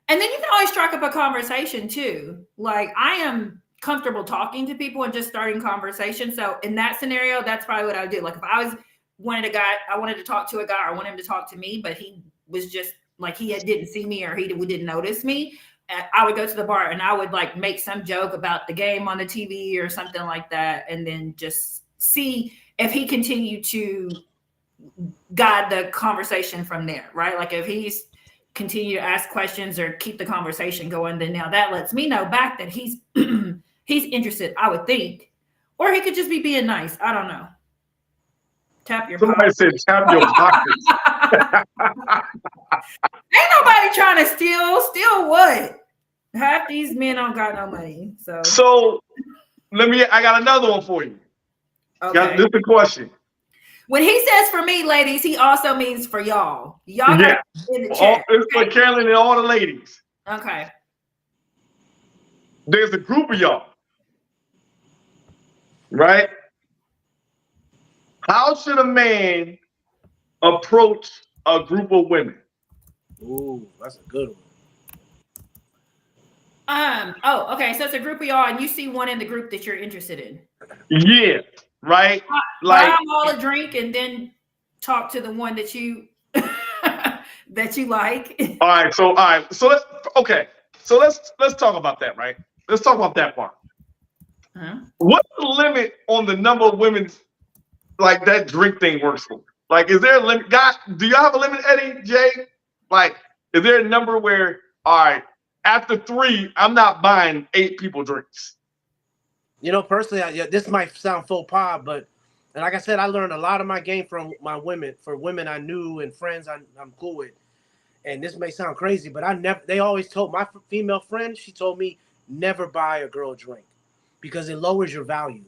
and then you can always strike up a conversation too. Like I am comfortable talking to people and just starting conversation. So in that scenario, that's probably what I would do. Like if I wanted to talk to a guy, or I want him to talk to me, but he was just like didn't see me or he didn't notice me. I would go to the bar and I would like make some joke about the game on the TV or something like that, and then just see if he continued to guide the conversation from there, right? Like if he's continue to ask questions or keep the conversation going, then now that lets me know back that he's he's interested, I would think. Or he could just be being nice. I don't know. Tap your Somebody pockets. said tap your pockets. Ain't nobody trying to steal. Steal what? Half these men don't got no money. So I got another one for you. okay. This is the question. When he says for me, ladies, he also means for y'all. Y'all got in the chat. It's for Carolyn and all the ladies. Okay. There's a group of y'all. Right? How should a man approach a group of women? Ooh, that's a good one. Oh, okay. So it's a group of y'all, and you see one in the group that you're interested in. Yeah, right. Buy them all a drink, and then talk to the one that you that you like. All right. So let's talk about that. Right. Let's talk about that part. Huh? What's the limit on the number of women like that drink thing works for? Like, is there a limit? Guys, do y'all have a limit, Eddie, Jay? Like, is there a number where, all right, after 3, I'm not buying 8 people drinks? You know, personally, this might sound faux pas, but and like I said, I learned a lot of my game from my women, for women I knew and friends I'm cool with. And this may sound crazy, but they always told my female friend, she told me never buy a girl a drink because it lowers your value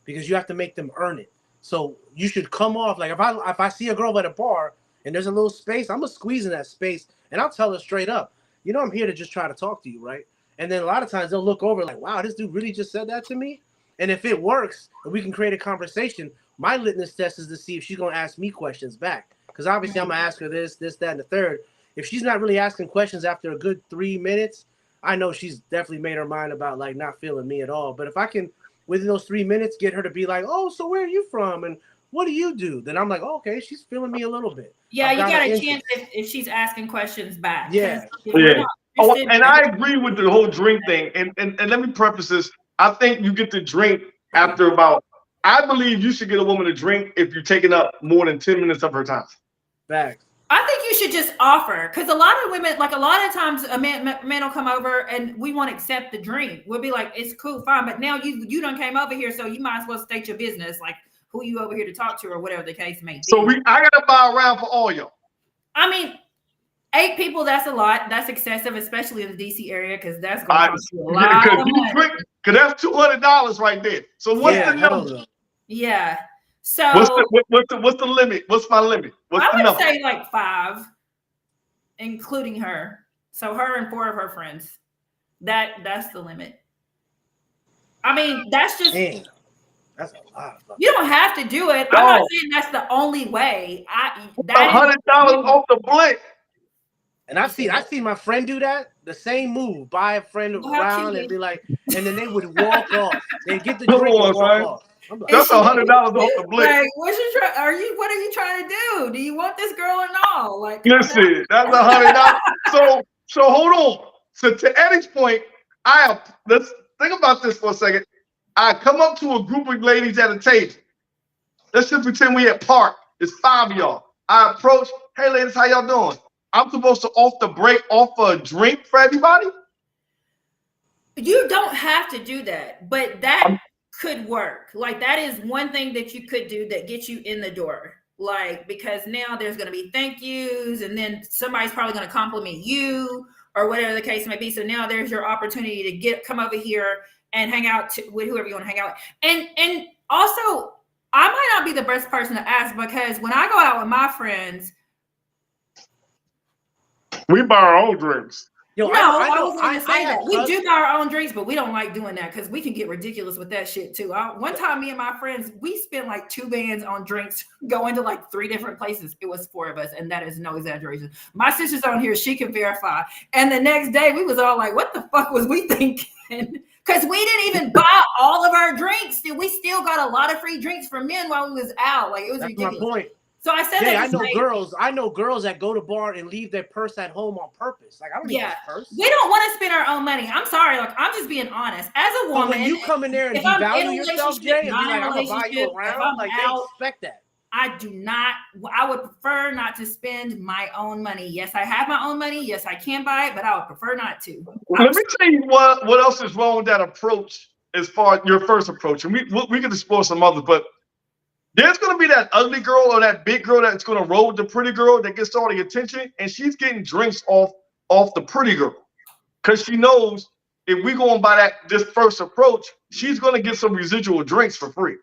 because you have to make them earn it. So you should come off like if I see a girl at a bar and there's a little space, I'm gonna squeeze in that space and I'll tell her straight up, you know, I'm here to just try to talk to you, right? And then a lot of times they'll look over like, wow, this dude really just said that to me. And if it works and we can create a conversation, my litmus test is to see if she's gonna ask me questions back. Because obviously I'm gonna ask her this, that, and the third. If she's not really asking questions after a good 3 minutes, I know she's definitely made her mind about like not feeling me at all. But if I can, within those 3 minutes, get her to be like, oh, so where are you from? And what do you do? Then I'm like, oh, okay, she's feeling me a little bit. Yeah, you got a chance if she's asking questions back. Yeah. And I agree with the whole drink thing. And let me preface this. I think you get to drink after I believe you should get a woman to drink if you're taking up more than 10 minutes of her time. Facts. I think you should just offer, because a lot of women, like a lot of times a man will come over and we won't accept the drink. We'll be like, it's cool, fine. But now you done came over here, so you might as well state your business, like who you over here to talk to or whatever the case may be. So I got to buy around for all y'all. I mean, 8 people, that's a lot. That's excessive, especially in the DC area, because that's going to cost you a lot of money. Because that's $200 right there. So what's the number? Yeah. So what's the limit? What's my limit? What's the number? I would say like 5, including her. So her and 4 of her friends. That's the limit. I mean, that's just. Damn. That's a lot. You don't have to do it. I'm not saying that's the only way. $100 off the blick. And I've seen my friend do that. The same move. Buy a friend around and be like, and then they would walk off. They'd get the drink and walk off. Like, that's $100 off the blick. Like, what are you trying to do? Do you want this girl or no? Like, listen, that's $100. So hold on. So to Eddie's point, let's think about this for a second. I come up to a group of ladies at a table. Let's just pretend we at park. It's 5 of y'all. I approach, hey ladies, how y'all doing? I'm supposed to offer a drink for everybody? You don't have to do that, but that could work. Like that is one thing that you could do that gets you in the door. Like, because now there's going to be thank yous, and then somebody's probably going to compliment you or whatever the case may be. So now there's your opportunity to come over here and hang out with whoever you want to hang out with. And also, I might not be the best person to ask, because when I go out with my friends, We buy our own drinks. Yo, No, I I know. wasn't going to say have that. We cousins. do buy our own drinks, but we don't like doing that because we can get ridiculous with that shit too. One time, me and my friends, we spent like 2 bands on drinks, going to like 3 different places. It was 4 of us, and that is no exaggeration. My sister's on here; she can verify. And the next day, we was all like, "What the fuck was we thinking?" Because we didn't even buy all of our drinks. We still got a lot of free drinks from men while we was out. Like, it was ridiculous. My point. So I said, Jay, that I know girls that go to bar and leave their purse at home on purpose. Like, I don't need this purse. We don't want to spend our own money. I'm sorry. Like, I'm just being honest. As a woman, when you come in there and devalue yourself, Jay, and be like, I'm gonna buy you around, like, they expect that. I do not. I would prefer not to spend my own money. Yes, I have my own money. Yes, I can buy it, but I would prefer not to. Let me tell you what else is wrong with that approach as far as your first approach. And we can explore some others, but there's going to be that ugly girl or that big girl that's going to roll with the pretty girl that gets all the attention, and she's getting drinks off the pretty girl because she knows if we go on by this first approach, she's going to get some residual drinks for free.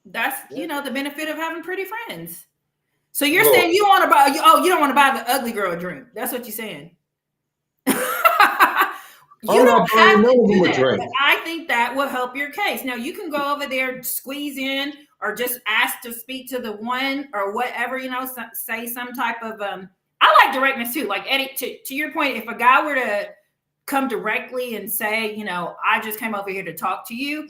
That's the benefit of having pretty friends. So you're saying you want to buy? You don't want to buy the ugly girl a drink? That's what you're saying. You don't have to do that, but I think that will help your case. Now, you can go over there, squeeze in, or just ask to speak to the one or whatever, say some type of, I like directness too. Like, Eddie, to your point, if a guy were to come directly and say, I just came over here to talk to you,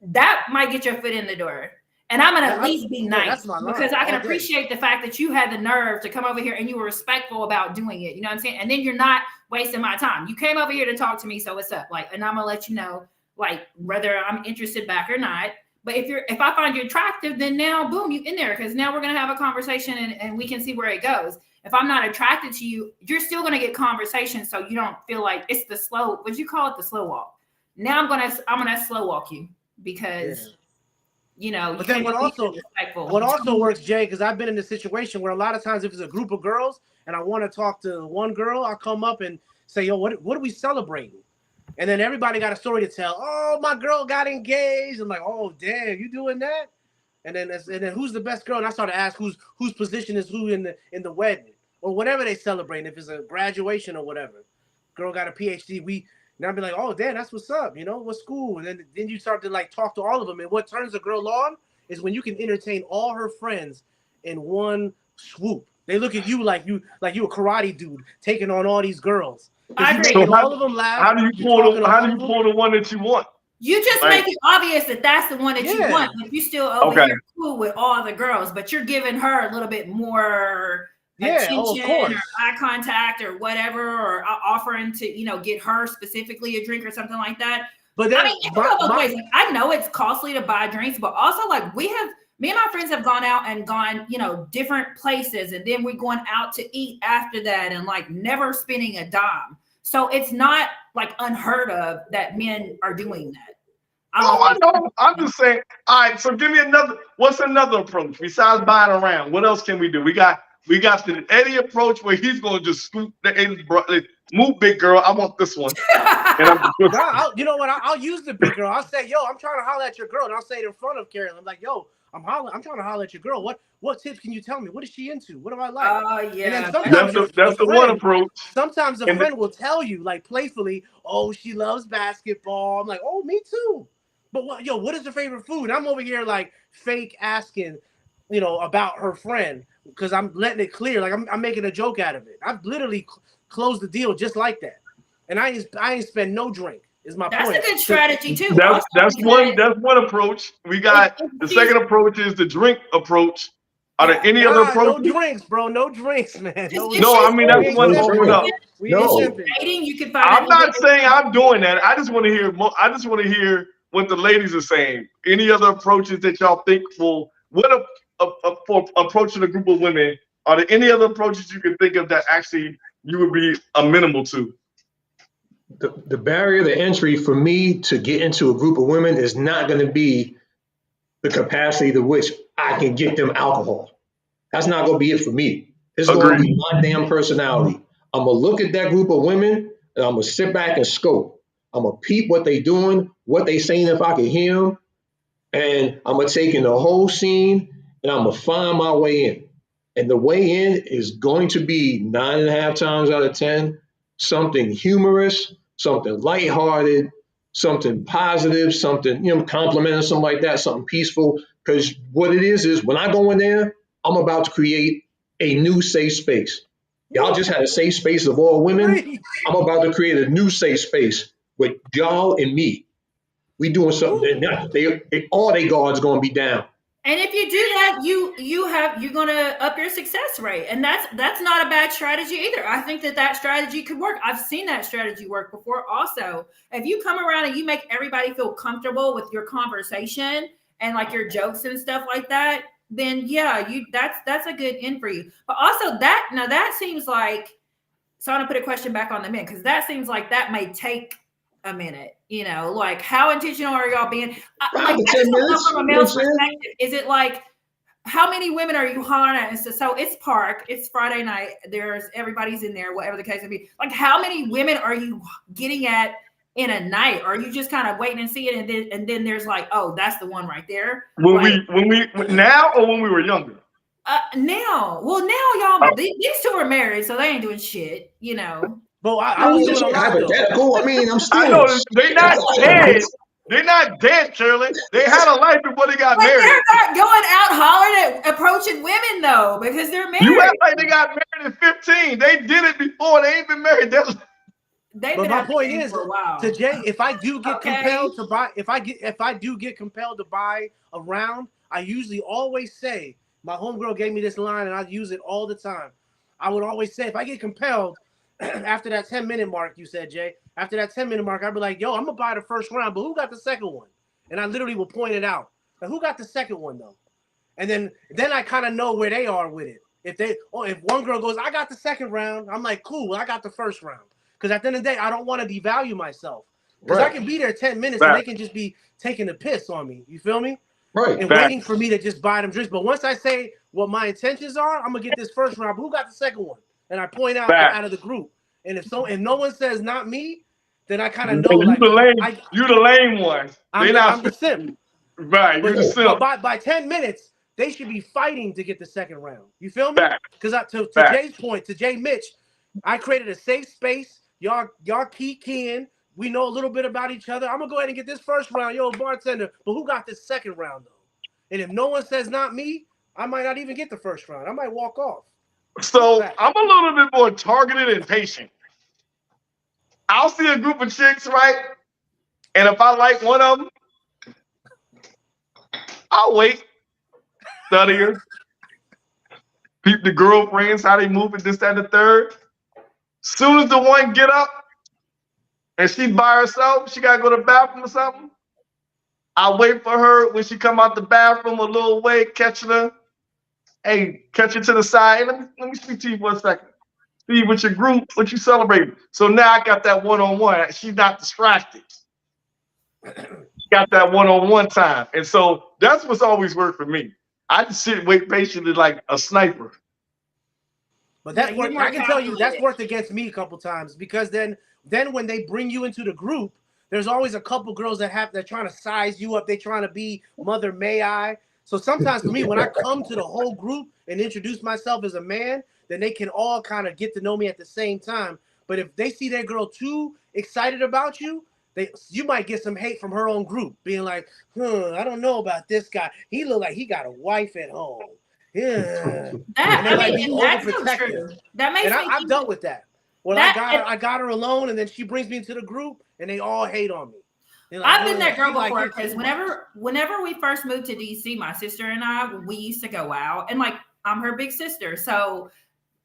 that might get your foot in the door. And I'm going to at least be nice because I can appreciate the fact that you had the nerve to come over here and you were respectful about doing it. You know what I'm saying? And then you're not wasting my time. You came over here to talk to me. So what's up? Like, and I'm going to let you know, like, whether I'm interested back or not. But if I find you attractive, then now, boom, you in there because now we're going to have a conversation and we can see where it goes. If I'm not attracted to you, you're still going to get conversation. So you don't feel like it's the slow, what you call it, the slow walk. Now I'm going to slow walk you because... but then what also works, Jay, because I've been in a situation where a lot of times if it's a group of girls and I want to talk to one girl, I'll come up and say, yo, what are we celebrating? And then everybody got a story to tell. Oh, my girl got engaged. I'm like, oh, damn, you doing that? And then who's the best girl? And I start to ask whose position is who in the wedding or whatever they celebrate. If it's a graduation or whatever, girl got a PhD. And I'll be like, oh, damn, that's what's up. What school? And then you start to like talk to all of them. And what turns a girl on is when you can entertain all her friends in one swoop. They look at you like you a karate dude taking on all these girls. I agree. So all of them laugh. How do you pull the one that you want? You just make it obvious that that's the one that you want. If you still over here cool with all the girls, but you're giving her a little bit more attention or eye contact or whatever, or offering to get her specifically a drink or something like that. But then, I know it's costly to buy drinks, but also like me and my friends have gone out and gone different places, and then we're going out to eat after that, and like never spending a dime. So it's not like unheard of that men are doing that. I know. I'm just saying. All right, so give me what's another approach besides buying around? What else can we do? We got the Eddie approach where he's going to just scoop move big girl. I want this one. And I'll use the big girl. I'll say, yo, I'm trying to holler at your girl. And I'll say it in front of Carolyn. I'm like, yo, I'm trying to holler at your girl. What tips can you tell me? What is she into? What do I like? Oh, yeah. That's the one approach. Sometimes a friend will tell you, like, playfully, oh, she loves basketball. I'm like, oh, me too. But what is her favorite food? I'm over here like fake asking, about her friend because I'm letting it clear. Like I'm making a joke out of it. I've literally closed the deal just like that, and I ain't spend no drink. Is my point. That's a good strategy too. That's one approach. We got the second approach is the drink approach. Are there any other approaches? No drinks, bro. No drinks, man. No, I mean that's one open up. You can find. I'm not saying I'm doing that. I just want to hear more. I just want to hear what the ladies are saying. Any other approaches that y'all think for approaching a group of women? Are there any other approaches you can think of that actually you would be amenable to? The barrier to entry for me to get into a group of women is not going to be the capacity to which I can get them alcohol. That's not going to be it for me. It's going to be my damn personality. I'm going to look at that group of women and I'm going to sit back and scope. I'm going to peep what they doing, what they saying if I can hear them. And I'm going to take in the whole scene and I'm going to find my way in. And the way in is going to be 9.5 times out of 10, something humorous, something lighthearted, something positive, something, complimenting, something like that, something peaceful. Because what it is when I go in there, I'm about to create a new safe space. Y'all just had a safe space of all women. I'm about to create a new safe space with y'all and me. We doing something. All they guards going to be down. And if you do that, you're going to up your success rate, and that's not a bad strategy either. I think that strategy could work. I've seen that strategy work before. Also, if you come around and you make everybody feel comfortable with your conversation and like your jokes and stuff like that, then yeah, that's a good in for you. But also that seems like, so I'm gonna put a question back on the men, because that seems like that may take a minute, like how intentional are y'all being? I just don't know from a male's perspective. Is it like, how many women are you hollering at? And so it's park, it's Friday night, everybody's in there, whatever the case may be. Like, how many women are you getting at in a night? Or are you just kind of waiting and see it, and then there's like, oh, that's the one right there? When we now, or when we were younger? Now. Well, now y'all, these two are married, so they ain't doing shit, But I was doing a lot, hypothetical. I mean, I'm still. I know they're not dead. They're not dead, Shirley. They had a life before they got married. They're not going out hollering at approaching women though, because they're married. You act like they got married at 15. They did it before. They ain't been married. But my point is, to Jay, if I do get compelled to buy, if I do get compelled to buy a round, I usually always say, my homegirl gave me this line and I use it all the time. I would always say, if I get compelled after that 10-minute mark, you said, Jay, after that 10-minute mark, I'd be like, yo, I'm gonna buy the first round, but who got the second one? And I literally will point it out. Like, who got the second one though? And then I kind of know where they are with it. If one girl goes, I got the second round, I'm like, cool, well, I got the first round. Because at the end of the day, I don't want to devalue myself. Because I can be there 10 minutes and they can just be taking a piss on me. You feel me? Right. And waiting for me to just buy them drinks. But once I say what my intentions are, I'm gonna get this first round. But who got the second one? And I point out of the group. And if no one says not me, then I kind of know. You the lame one. I'm the simp. Right. You're the simp. But by 10 minutes, they should be fighting to get the second round. You feel me? Because to Jay's point, to Jay Mitch, I created a safe space. Y'all keying. We know a little bit about each other. I'm gonna go ahead and get this first round, yo, bartender. But who got this second round though? And if no one says not me, I might not even get the first round. I might walk off. So I'm a little bit more targeted and patient. I'll see a group of chicks, right? And if I like one of them, I'll wait, study her, peep the girlfriends, how they move it, this, that, and the third. Soon as the one get up and she by herself, she gotta go to the bathroom or something, I'll wait for her when she come out the bathroom a little way, catching her. Hey, catch her to the side. Hey, let me speak to you for a second. See with your group, what you celebrating. So now I got that one-on-one. She's not distracted. Got that one-on-one time. And so that's what's always worked for me. I just sit and wait patiently like a sniper. But that's worked. I can tell you that's worked against me a couple times, because then when they bring you into the group, there's always a couple girls they're trying to size you up. They're trying to be Mother May I. So sometimes for me, when I come to the whole group and introduce myself as a man, then they can all kind of get to know me at the same time. But if they see that girl too excited about you, you might get some hate from her own group, being like, I don't know about this guy. He look like he got a wife at home. Yeah. That's so true. That makes me I've dealt with that. Well, I got her alone, and then she brings me into the group, and they all hate on me. Like, I've been that girl before, because whenever we first moved to DC, my sister and I, we used to go out, and like, I'm her big sister, so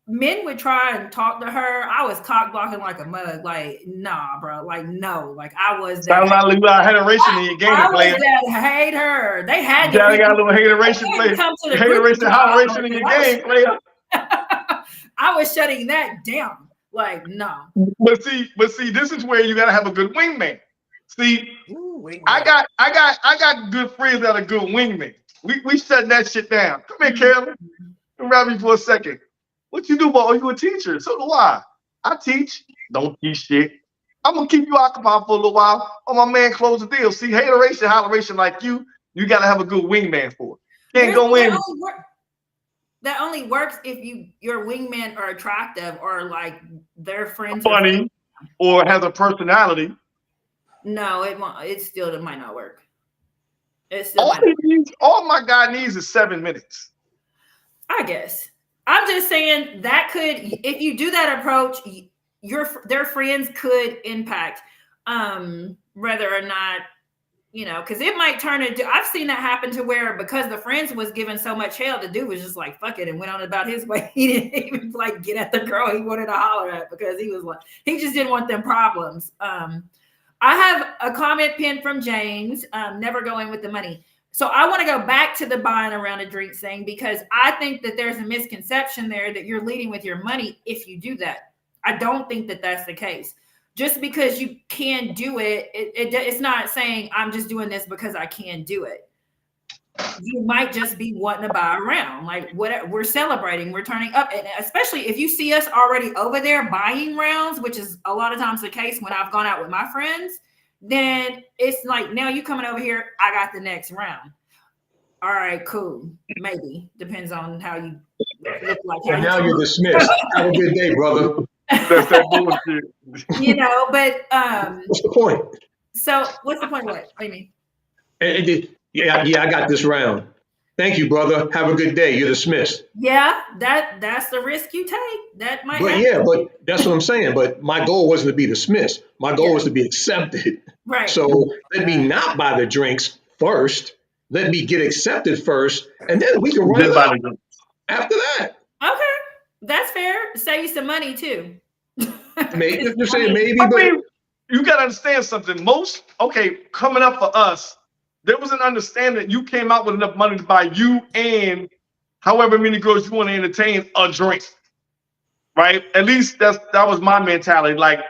men would try and talk to her. I was cock blocking like a mug, like, nah, bro, like, no, like, I was that. Sounds like you got hateration in your game, player. I was that hate her. They had to. You got a little hateration, player. Hateration in your game, player. I was shutting that down. Like, no. But see, this is where you gotta have a good wingman. See, I got good friends that are good wingmen. We shutting that shit down. Come here, Carolyn. Grab me for a second. What you do, boy? Oh, you a teacher? So do I. I teach. Don't teach shit. I'm gonna keep you occupied for a little while. Oh, my man, close the deal. See, hateration, holleration like you gotta have a good wingman for it. Can't go in. That only works if your wingmen are attractive or like their friends funny or has a personality. No, it won't. It still might not work. It still all my guy needs is 7 minutes. I guess. I'm just saying that could, if you do that approach, their friends could impact whether or not, because it might turn into, I've seen that happen to where because the friends was given so much hell, the dude was just like, fuck it, and went on about his way. He didn't even like get at the girl he wanted to holler at because he was like, he just didn't want them problems. I have a comment pinned from James, never go in with the money. So I want to go back to the buying around a drink thing because I think that there's a misconception there that you're leading with your money if you do that. I don't think that that's the case. Just because you can do it, it's not saying I'm just doing this because I can do it. You might just be wanting to buy around. Like what we're celebrating, we're turning up. And especially if you see us already over there buying rounds, which is a lot of times the case when I've gone out with my friends, then it's like, now you coming over here, I got the next round. All right, cool. Maybe. Depends on how you look like. And now you're dismissed. Have a good day, brother. That's that bullshit. But what's the point? So what's the point of what do you mean? Yeah, I got this round. Thank you, brother. Have a good day. You're dismissed. Yeah, that's the risk you take. That might happen. Yeah, but that's what I'm saying. But my goal wasn't to be dismissed. My goal was to be accepted. Right. So let me not buy the drinks first. Let me get accepted first, and then we can run it up after that. Okay, that's fair. Save you some money too. Maybe you're saying maybe, but you gotta understand something. Coming up for us, there was an understanding that you came out with enough money to buy you and however many girls you want to entertain a drink, right? At least that was my mentality. Like,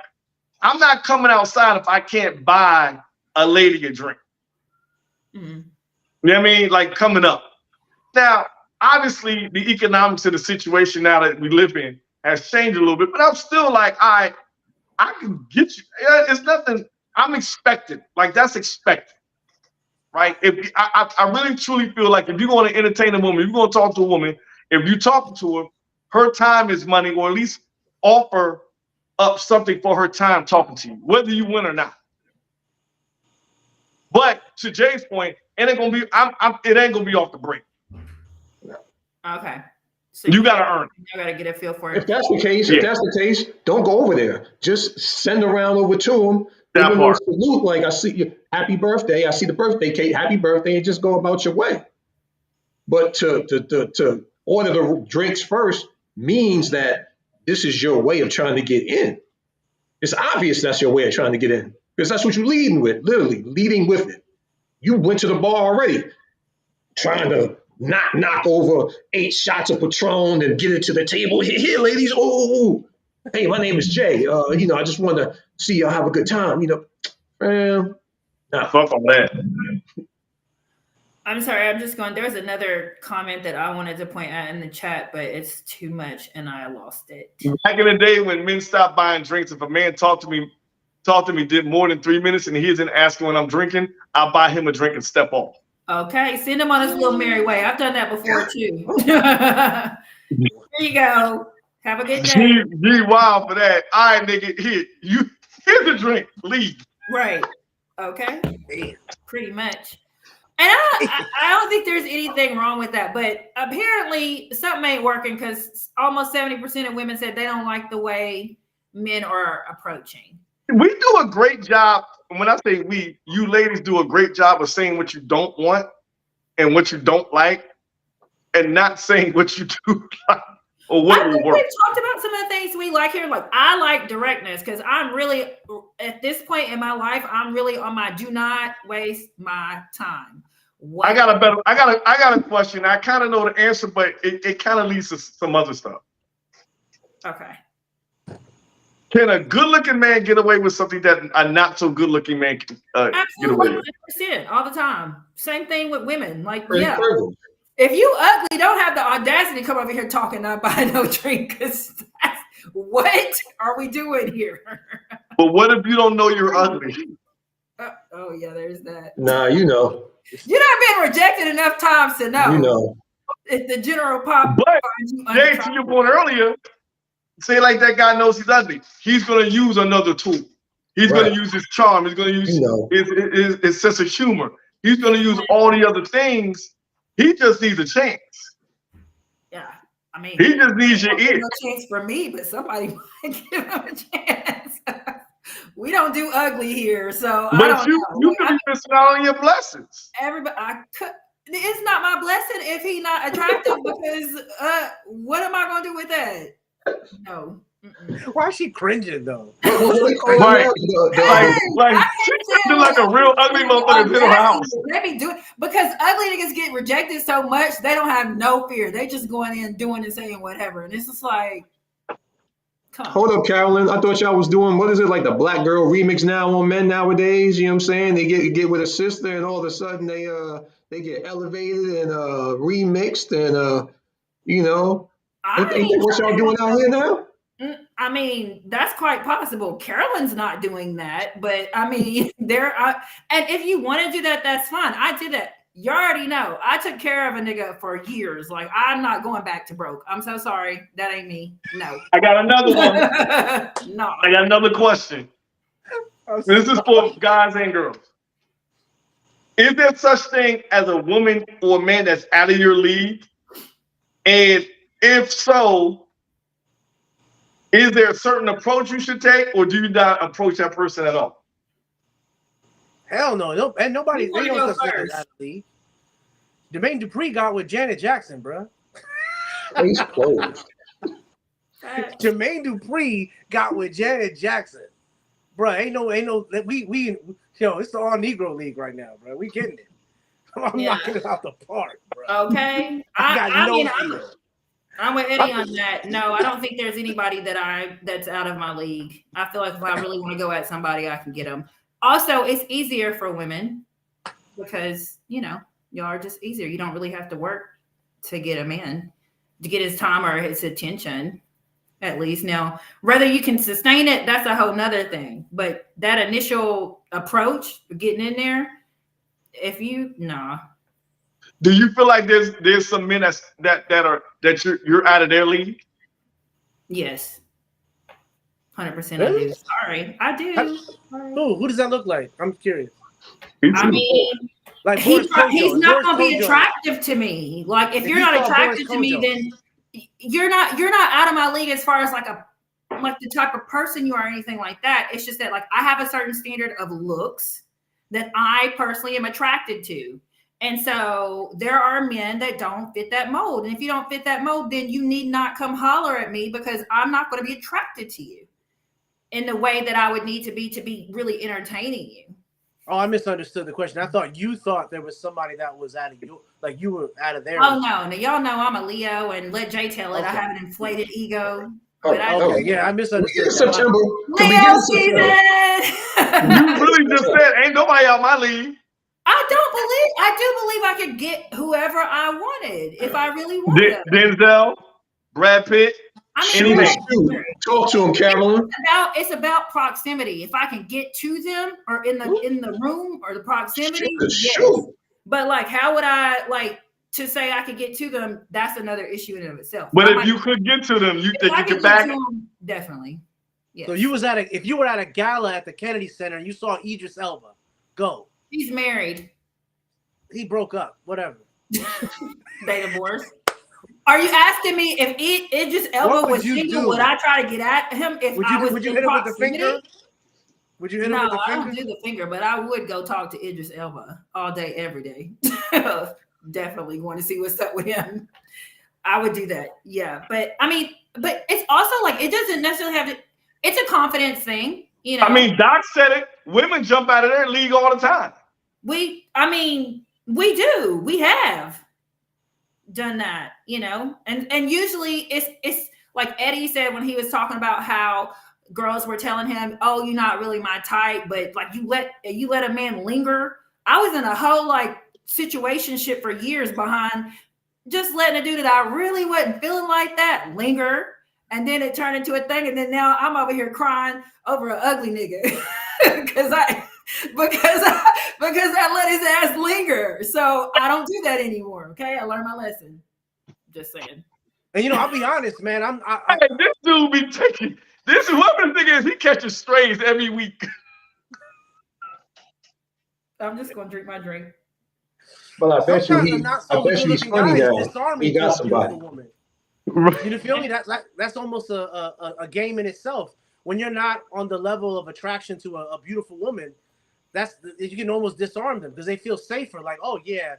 I'm not coming outside if I can't buy a lady a drink. Mm-hmm. You know what I mean? Like coming up. Now, obviously, the economics of the situation now that we live in has changed a little bit, but I'm still like, I can get you. It's nothing. I'm expected. Like that's expected, right? If I really truly feel like if you're going to entertain a woman, if you're going to talk to a woman, if you're talking to her time is money, or at least offer up something for her time talking to you, whether you win or not. But to Jay's point, it ain't gonna be. It ain't gonna be off the break. Okay. So you gotta earn it. You gotta get a feel for it. If that's the case, don't go over there. Just send a round over to them. That part. Salute, like I see you, happy birthday. I see the birthday cake, happy birthday, and just go about your way. But to order the drinks first means that this is your way of trying to get in. It's obvious that's your way of trying to get in. Because that's what you're leading with, literally leading with it. You went to the bar already, trying to not knock over 8 shots of Patron and get it to the table. Here, ladies. Oh, hey, my name is Jay. I just want to see y'all have a good time. Fuck all that. I'm sorry. I'm just going. There's another comment that I wanted to point out in the chat, but it's too much, and I lost it. Back in the day when men stopped buying drinks, if a man talked to me, did more than 3 minutes, and he isn't asking when I'm drinking, I'll buy him a drink and step off. Okay, send him on his little merry way. I've done that before too. Here you go. Have a good day. Be wild for that. All right, nigga, here's a drink. Leave. Right. Okay. Pretty much. And I don't think there's anything wrong with that, but apparently something ain't working because almost 70% of women said they don't like the way men are approaching. We do a great job. And when I say we, you ladies do a great job of saying what you don't want and what you don't like, and not saying what you do like or what will work. We've talked about some of the things we like here. Like I like directness because I'm really at this point in my life, I'm really on my do not waste my time. I got a question. I kind of know the answer, but it kind of leads to some other stuff. Okay. Can a good-looking man get away with something that a not-so-good-looking man can get away with? 100% all the time. Same thing with women. Like, yeah. If you ugly, don't have the audacity to come over here talking not buy no drink. Because what are we doing here? But what if you don't know you're ugly? Yeah, there's that. Nah, you know. You're not being rejected enough times to know. You know. if the general pop But finds you Jay, to unattractive. your point earlier, say like that guy knows he's ugly. He's gonna use another tool. He's Right. gonna use his charm. He's gonna use You know. his sense of humor. He's gonna use all the other things. He just needs a chance. Yeah, I mean, He just needs your ear. no chance for me, but somebody might give him a chance. We don't do ugly here, so I But don't you know. could be missing out on your blessings. Everybody, I could. It's not my blessing if he's not attractive because what am I going to do with that? No. Why is she cringing though? Right. Like she do like a real ugly motherfucker in her house. Let me do it because ugly niggas get rejected so much they don't have no fear. They just going in doing and saying whatever, and it's just like, come on. Hold up, Carolyn. I thought y'all was doing, what is it, like the black girl remix now on men nowadays? You know what I'm saying? They get with a sister and all of a sudden they get elevated and remixed and you know. Ain't that what y'all doing out here now? I mean, that's quite possible. Carolyn's not doing that, but I mean, there are, and if you want to do that, that's fine. I did that. You already know. I took care of a nigga for years. Like, I'm not going back to broke. I'm so sorry. That ain't me. No. I got another one. No. I got another question. This is for guys and girls. Is there such thing as a woman or a man that's out of your league? And if so, is there a certain approach you should take, or do you not approach that person at all? Hell no. And nobody, Who they wanna don't go consider first? that league. Jermaine Dupri got with Janet Jackson, bro. Case closed. Jermaine Dupri got with Janet Jackson, bro. Ain't no. We it's the all Negro league right now, bro. We getting it. I'm knocking it out the park, bro. Okay. I'm with Eddie on that. No, I don't think there's anybody that's out of my league. I feel like if I really want to go at somebody, I can get them. Also, it's easier for women because, y'all are just easier. You don't really have to work to get a man, to get his time or his attention, at least. Now, whether you can sustain it, that's a whole nother thing. But that initial approach, getting in there, Do you feel like there's some men that you're out of their league? Yes. 100% Really? I do. Sorry. I do. Who does that look like? I'm curious. I mean, Like he's Boris not Kojo. going to be attractive to me. Like, if you're not attracted to me, then you're not out of my league as far as like the type of person you are or anything like that. It's just that like I have a certain standard of looks that I personally am attracted to. And so there are men that don't fit that mold. And if you don't fit that mold, then you need not come holler at me because I'm not going to be attracted to you in the way that I would need to be really entertaining you. Oh, I misunderstood the question. I thought you thought there was somebody that was out of you, like you were out of there. Oh, no. Now, y'all know I'm a Leo, and let Jay tell it. Okay. I have an inflated ego. Yeah, I misunderstood. September. Leo season! You really just said, ain't nobody out my league. I do believe I could get whoever I wanted if I really wanted them. Denzel, Brad Pitt. Talk to him, Carolyn. It's about proximity. If I can get to them or in the room or the proximity, yes. But like, how would I like to say I could get to them? That's another issue in and of itself. But if you could get to them, you think you could back them? Definitely. Yes. So if you were at a gala at the Kennedy Center and you saw Idris Elba, go. He's married. He broke up. Whatever. They divorced. Are you asking me if Idris Elba was single? Would I try to get at him Would you hit him with the finger? Would you hit him with the finger? No, I don't do the finger, but I would go talk to Idris Elba all day, every day. Definitely want to see what's up with him. I would do that. Yeah, but I mean, but it's also like it doesn't necessarily have to. It's a confidence thing, I mean, Doc said it. Women jump out of their league all the time. We do. We have done that, and usually it's like Eddie said when he was talking about how girls were telling him, "Oh, you're not really my type," but like you let a man linger. I was in a whole like situationship for years behind just letting a dude that I really wasn't feeling like that linger, and then it turned into a thing, and then now I'm over here crying over an ugly nigga because I let his ass linger. So I don't do that anymore. Okay, I learned my lesson. Just saying. And you know, I'll be honest, man. Hey, this dude be taking this. Whoever the thing is, he catches strays every week. I'm just gonna drink my drink. But I bet sometimes you a not I so bet good you he's looking funny guy is now. disarming He to got a somebody. beautiful woman. You feel me? That's almost a game in itself. When you're not on the level of attraction to a beautiful woman, you can almost disarm them because they feel safer. Like, oh yeah,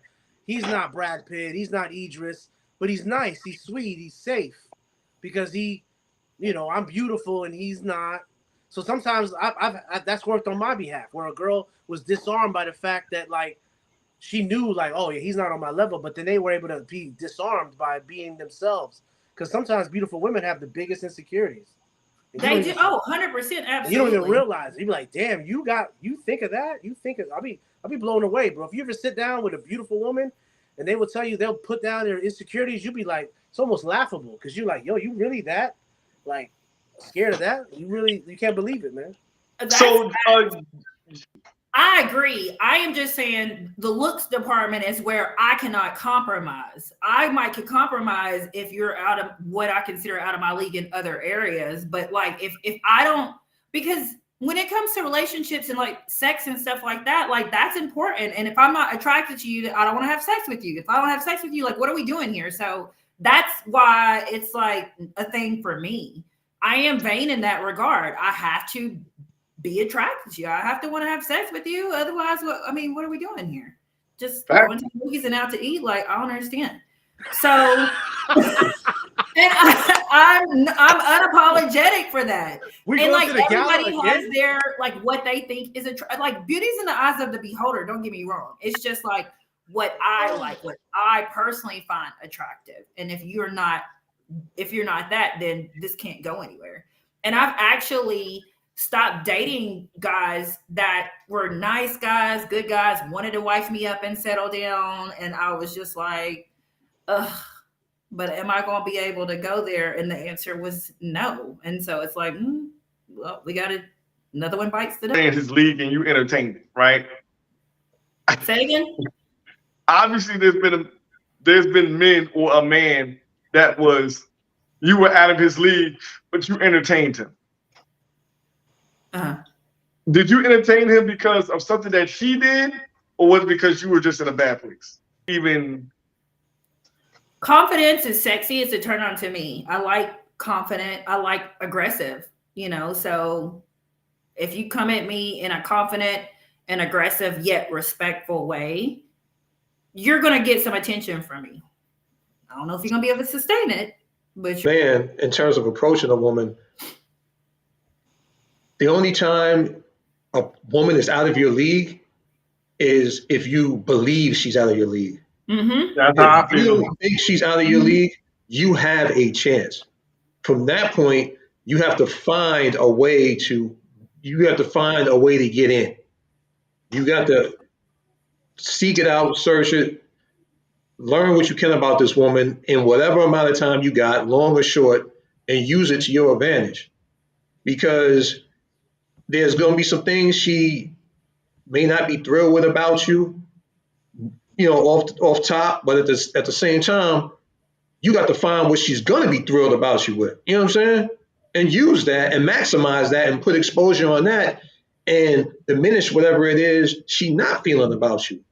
he's not Brad Pitt, he's not Idris, but he's nice, he's sweet, he's safe, because I'm beautiful and he's not. So sometimes that's worked on my behalf, where a girl was disarmed by the fact that like she knew like, oh yeah, he's not on my level, but then they were able to be disarmed by being themselves. Because sometimes beautiful women have the biggest insecurities. They do. 100%, absolutely. You don't even realize it. You be like, damn, you think of that? I'll be blown away, bro. If you ever sit down with a beautiful woman and they will tell you, they'll put down their insecurities, you'll be like, it's almost laughable, because you're like, yo, you really that like scared of that? You can't believe it, man. So I agree. I am just saying the looks department is where I cannot compromise. I might could compromise if you're out of what I consider out of my league in other areas. But like if I don't, because when it comes to relationships and like sex and stuff like that, like that's important. And if I'm not attracted to you, I don't want to have sex with you. If I don't have sex with you, like what are we doing here? So that's why it's like a thing for me. I am vain in that regard. I have to be attracted to you. I have to want to have sex with you. Otherwise, what are we doing here? Just going to the movies and out to eat? Like, I don't understand. So, and I'm unapologetic for that. And like everybody has their like what they think is like beauty's in the eyes of the beholder. Don't get me wrong. It's just like what I like, what I personally find attractive. And if you're not that, then this can't go anywhere. And I've actually stopped dating guys that were nice guys, good guys, wanted to wife me up and settle down. And I was just like, ugh, but am I going to be able to go there? And the answer was no. And so it's like, well, we got another one bites the dust. In his league and you entertained it, right? Say again? Obviously, there's been men or a man that you were out of his league, but you entertained him. Uh-huh. Did you entertain him because of something that she did, or was it because you were just in a bad place? Even confidence is sexy. It's a turn on to me. I like confident. I like aggressive, so if you come at me in a confident and aggressive yet respectful way, you're going to get some attention from me. I don't know if you're going to be able to sustain it, but man, in terms of approaching a woman, the only time a woman is out of your league is if you believe she's out of your league. Mm-hmm. That's how I If you feel. don't think she's out of your league, you have a chance. From that point, you have to find a way to get in. You got to seek it out, search it, learn what you can about this woman in whatever amount of time you got, long or short, and use it to your advantage. Because there's going to be some things she may not be thrilled with about you, off top, but at the same time, you got to find what she's going to be thrilled about you with. You know what I'm saying? And use that and maximize that and put exposure on that and diminish whatever it is she's not feeling about you.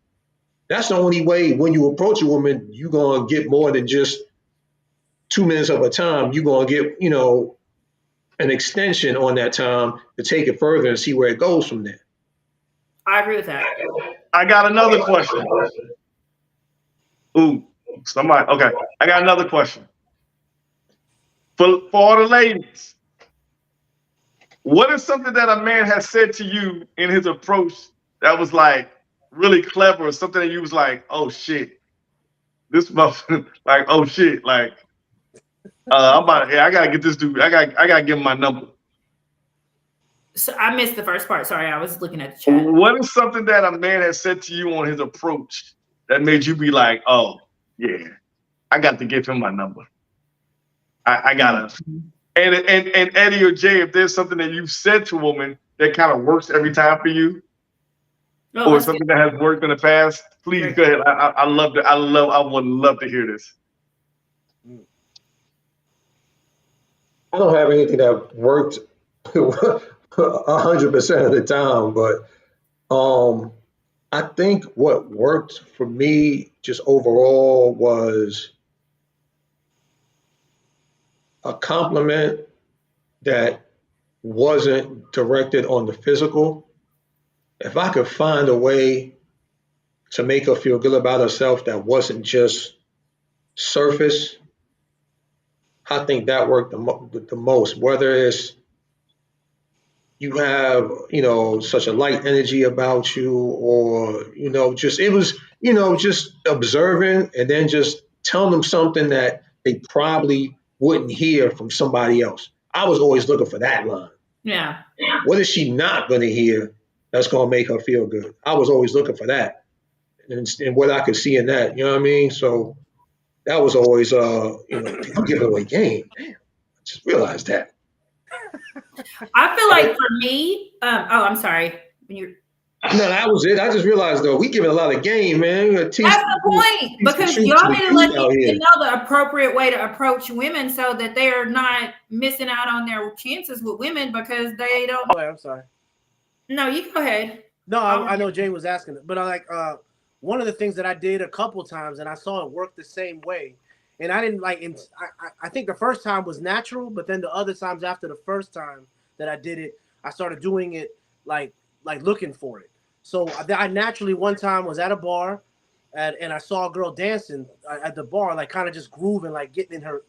That's the only way when you approach a woman, you're going to get more than just 2 minutes of a time. You're going to get, an extension on that time to take it further and see where it goes from there. I agree with that. I got another question. Ooh, somebody. Okay, I got another question. For all the ladies, what is something that a man has said to you in his approach that was like really clever, or something that you was like, oh shit, this motherfucker, like, oh shit, like, I gotta get this dude. I gotta give him my number. So I missed the first part. Sorry, I was looking at the chat. What is something that a man has said to you on his approach that made you be like, oh yeah, I got to give him my number. I gotta. And Eddie or Jay, if there's something that you've said to a woman that kind of works every time for you, or something that has worked in the past, please go ahead. I would love to hear this. I don't have anything that worked 100% of the time, but I think what worked for me just overall was a compliment that wasn't directed on the physical. If I could find a way to make her feel good about herself that wasn't just surface, I think that worked the most. Whether it's you have, such a light energy about you, or, just it was, just observing and then just telling them something that they probably wouldn't hear from somebody else. I was always looking for that line. Yeah. What is she not going to hear that's going to make her feel good? I was always looking for that, and what I could see in that, you know what I mean? So that was always, I'm giving away game. Damn, I just realized that. I feel like for me, I'm sorry. When you're No, that was it. I just realized though, we giving a lot of game, man. That's the point, because y'all need to let these know the appropriate way to approach women so that they are not missing out on their chances with women because they don't. Oh, I'm sorry. No, you go ahead. No, I know Jane was asking it, but I like one of the things that I did a couple times and I saw it work the same way. And I didn't like I think the first time was natural, but then the other times after the first time that I did it, I started doing it like looking for it. So I naturally one time was at a bar and I saw a girl dancing at the bar, like kind of just grooving, like getting in her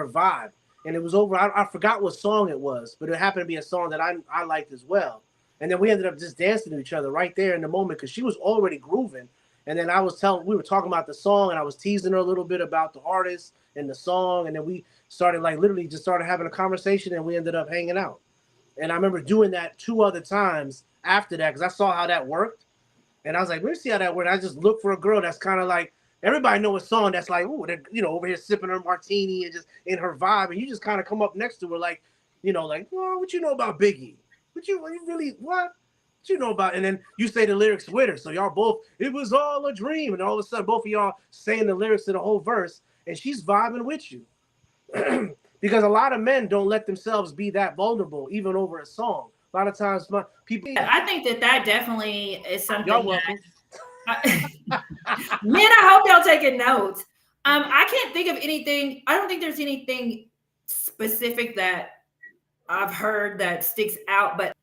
vibe. And it was over. I forgot what song it was, but it happened to be a song that I liked as well. And then we ended up just dancing to each other right there in the moment because she was already grooving. And then we were talking about the song and I was teasing her a little bit about the artist and the song. And then we started literally just started having a conversation and we ended up hanging out. And I remember doing that 2 other times after that because I saw how that worked. And I was like, let's see how that worked. I just looked for a girl that's kind of like, everybody know a song that's like, ooh, over here sipping her martini and just in her vibe. And you just kind of come up next to her like, oh, what you know about Biggie? What you know about? And then you say the lyrics with her. So y'all both, it was all a dream. And all of a sudden, both of y'all saying the lyrics to the whole verse. And she's vibing with you. Because a lot of men don't let themselves be that vulnerable, even over a song. A lot of times, people. I think that definitely is something. Y'all welcome. Men, I hope y'all taking notes. I can't think of anything. I don't think there's anything specific that I've heard that sticks out, but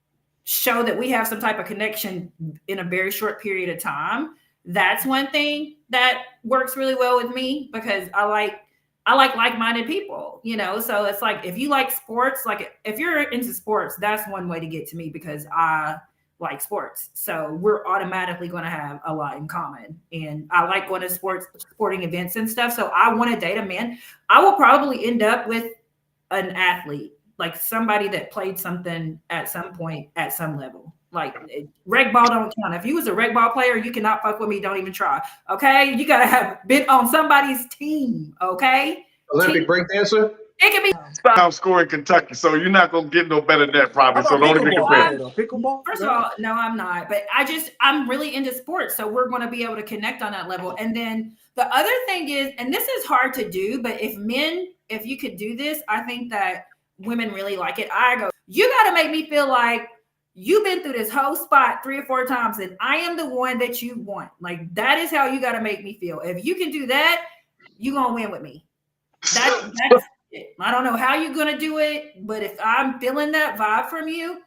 show that we have some type of connection in a very short period of time. That's one thing that works really well with me because I like like-minded people, so it's like if you like sports, like if you're into sports, that's one way to get to me because I like sports. So we're automatically going to have a lot in common. And I like going to sporting events and stuff. So I want to date a man. I will probably end up with an athlete, like somebody that played something at some point at some level. Like reg ball don't count. If you was a reg ball player, you cannot fuck with me. Don't even try. Okay. You got to have been on somebody's team. Okay. Olympic break dancer. It can be. I'm scoring Kentucky, so you're not gonna get no better than that probably. So don't even compare. Pickleball? First of all, no, I'm not. But I'm really into sports, so we're going to be able to connect on that level. And then the other thing is, and this is hard to do, but if you could do this, I think that women really like it. You got to make me feel like you've been through this whole spot 3 or 4 times, and I am the one that you want. Like that is how you got to make me feel. If you can do that, you're gonna win with me. That's I don't know how you're gonna do it, but if I'm feeling that vibe from you,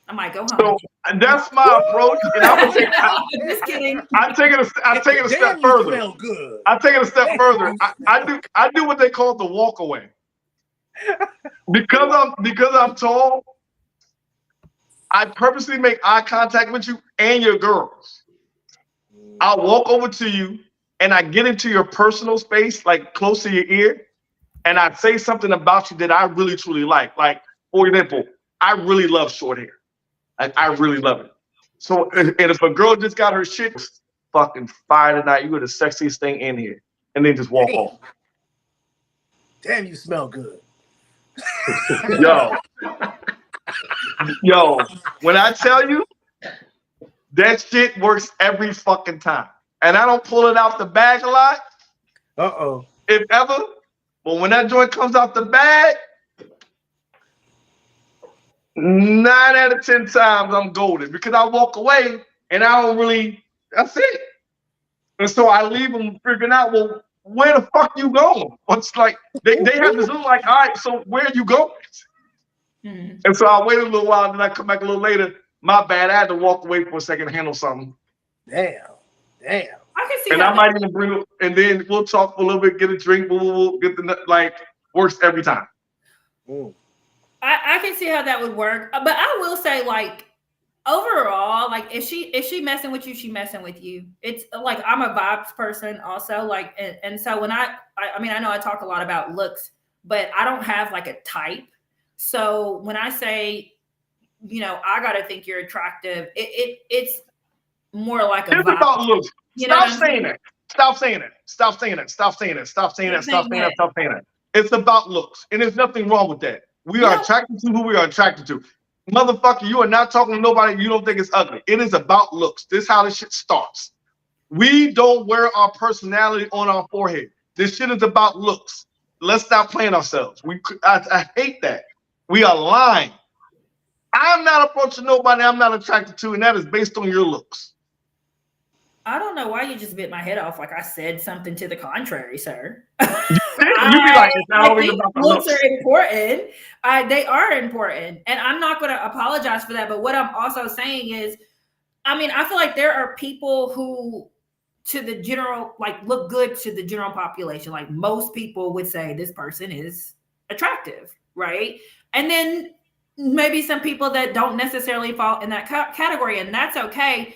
I might go home. So that's my approach. And Just kidding. I take it a step further. I take it a step further. I do what they call the walk away. Because I'm tall, I purposely make eye contact with you and your girls. I'll walk over to you and I get into your personal space, like close to your ear. And I say something about you that I really, truly like. Like, for example, I really love short hair. Like, I really love it. So, and if a girl just got her shit fucking fire tonight, you were the sexiest thing in here. And then just walk off. Damn, you smell good. Yo, when I tell you, that shit works every fucking time. And I don't pull it out the bag a lot. Uh-oh. If ever, But when that joint comes out the bag, 9 out of 10 times I'm golden because I walk away and I don't really, that's it. And so I leave them figuring out, well, where the fuck you going? What's like, they have this little like, all right, so where you going? Mm-hmm. And so I wait a little while, and then I come back a little later. My bad, I had to walk away for a second to handle something. Damn. I can see. And I might even bring it, and then we'll talk for a little bit, get a drink, we'll get the like works every time. I can see how that would work, but I will say, like, overall, like if she messing with you, she messing with you. It's like I'm a vibes person also, like, and so when I mean I know I talk a lot about looks, but I don't have like a type. So when I say, I gotta think you're attractive, it's more like a vibe. It's about looks. Stop saying that. Stop saying that. Stop saying that. Stop saying that. Stop saying that. Stop saying that. Stop saying that. It's about looks, and there's nothing wrong with that. We are attracted to who we are attracted to. Motherfucker, you are not talking to nobody you don't think is ugly. It is about looks. This is how this shit starts. We don't wear our personality on our forehead. This shit is about looks. Let's stop playing ourselves. I hate that. We are lying. I'm not approaching nobody I'm not attracted to, and that is based on your looks. I don't know why you just bit my head off like I said something to the contrary, sir. You be like, it's not always about the looks. Looks are important. They are important. And I'm not going to apologize for that. But what I'm also saying is, I mean, I feel like there are people who, to the general, like, look good to the general population. Like, most people would say this person is attractive, right? And then maybe some people that don't necessarily fall in that category, and that's okay.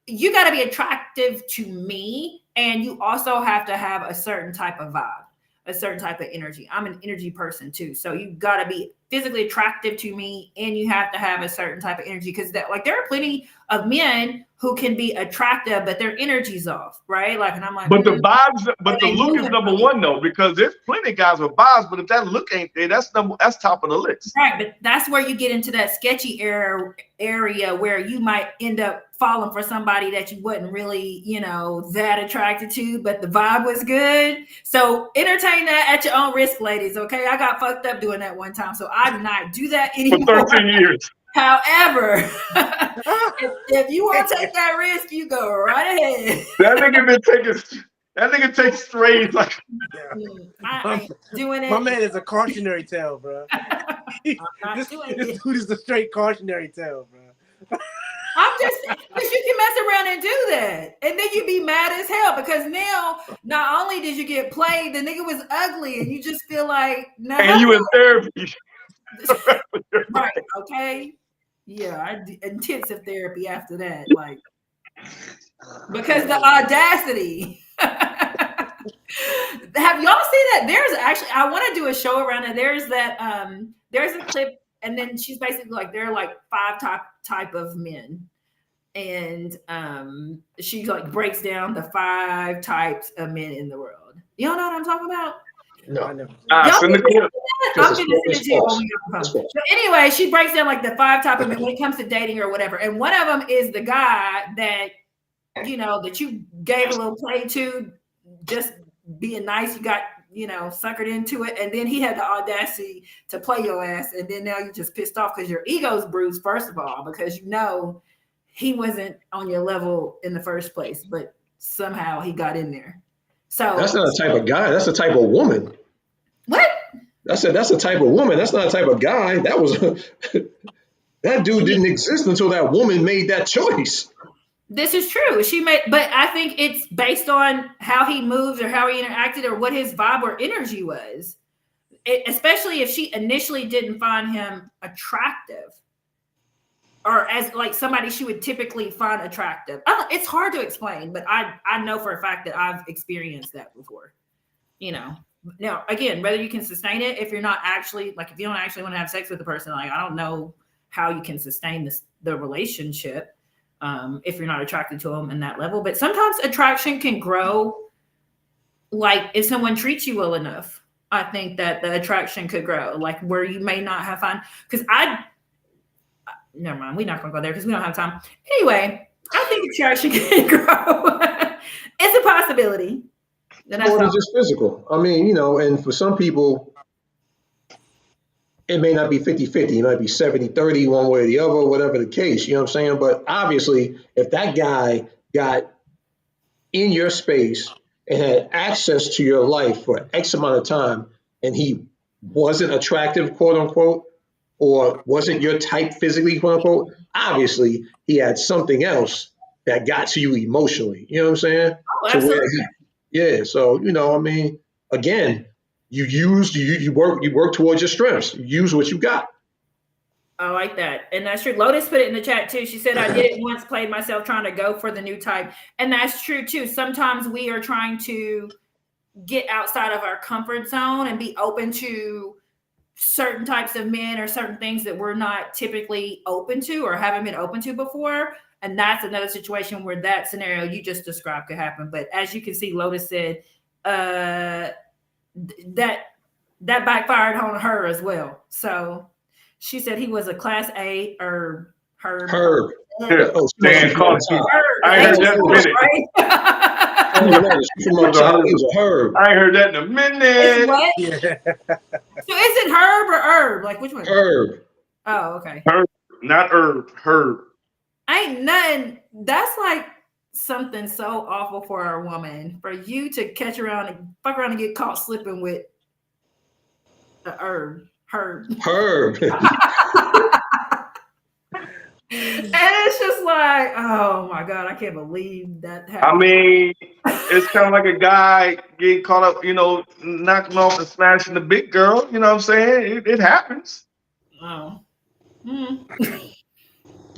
You got to be attractive to me, and you also have to have a certain type of vibe, a certain type of energy. I'm an energy person too, so you got to be physically attractive to me, and you have to have a certain type of energy, because that, like, there are plenty of men who can be attractive, but their energy's off, right? Like, and I'm like, but the vibes, but the look is number one though, because there's plenty of guys with vibes, but if that look ain't there, that's top of the list. Right, but that's where you get into that sketchy area where you might end up falling for somebody that you wasn't really, that attracted to, but the vibe was good. So entertain that at your own risk, ladies. Okay, I got fucked up doing that one time, so I do not do that anymore. For 13 years. However, if you want to take that risk, you go right ahead. That nigga takes strays like. I ain't doing it. My man is a cautionary tale, bro. This dude is a straight cautionary tale, bro. I'm just, because you can mess around and do that, and then you be mad as hell because now not only did you get played, the nigga was ugly, and you just feel like, no. And you in therapy. Right? Okay. Yeah, I did intensive therapy after that, like, because the audacity. Have y'all seen that? There's actually, I want to do a show around it. There's a clip, and then she's basically like, there are like 5 type of men, and she like breaks down the 5 types of men in the world. You don't know what I'm talking about? No, I never. I'm gonna send it to you. So anyway, she breaks down like the 5 type of men when it comes to dating or whatever, and one of them is the guy that that you gave a little play to, just being nice. You got suckered into it, and then he had the audacity to play your ass, and then now you're just pissed off because your ego's bruised, first of all, because he wasn't on your level in the first place, but somehow he got in there. So that's not a type of guy. That's a type of woman. What? That's a type of woman. That's not a type of guy. That dude didn't exist until that woman made that choice. This is true. But I think it's based on how he moves or how he interacted or what his vibe or energy was. Especially if she initially didn't find him attractive, or as like somebody she would typically find attractive. It's hard to explain, but I know for a fact that I've experienced that before. Now, again, whether you can sustain it, if you're not actually, like, if you don't actually want to have sex with the person, like, I don't know how you can sustain the relationship if you're not attracted to them in that level. But sometimes attraction can grow, like, if someone treats you well enough. I think that the attraction could grow, like, where you may not have fun. Because never mind, we're not going to go there because we don't have time. Anyway, I think attraction can grow. It's a possibility. Then More than just physical. I mean, you know, and for some people, it may not be 50-50. It might be 70-30 one way or the other, whatever the case. You know what I'm saying? But obviously, if that guy got in your space and had access to your life for X amount of time and he wasn't attractive, quote unquote, or wasn't your type physically, quote unquote, obviously he had something else that got to you emotionally. You know what I'm saying? Oh, To where absolutely. yeah. So, you know, I mean, again, you work towards your strengths. You use what you got. I like that. And that's true. Lotus put it in the chat too. She said, I did it once, played myself trying to go for the new type. And that's true too. Sometimes we are trying to get outside of our comfort zone and be open to certain types of men or certain things that we're not typically open to or haven't been open to before. And that's another situation where that scenario you just described could happen. But as you can see, Lotus said that backfired on her as well. So she said he was a class A or Herb. Herb. Yeah. Oh, Man, call it. I ain't heard that in a minute. She's from up top. He was a Herb. I ain't heard that in a minute. It's what? Yeah. So is it Herb or Herb? Like which one? Herb. Oh, okay. Herb, not Herb. Herb. Ain't nothing. That's like something so awful for a woman, for you to catch around and fuck around and get caught slipping with the Herb. And it's just like, oh my God, I can't believe that happened. I mean, it's kind of like a guy getting caught up, you know, knocking off and smashing the big girl. You know what I'm saying? It happens. Oh.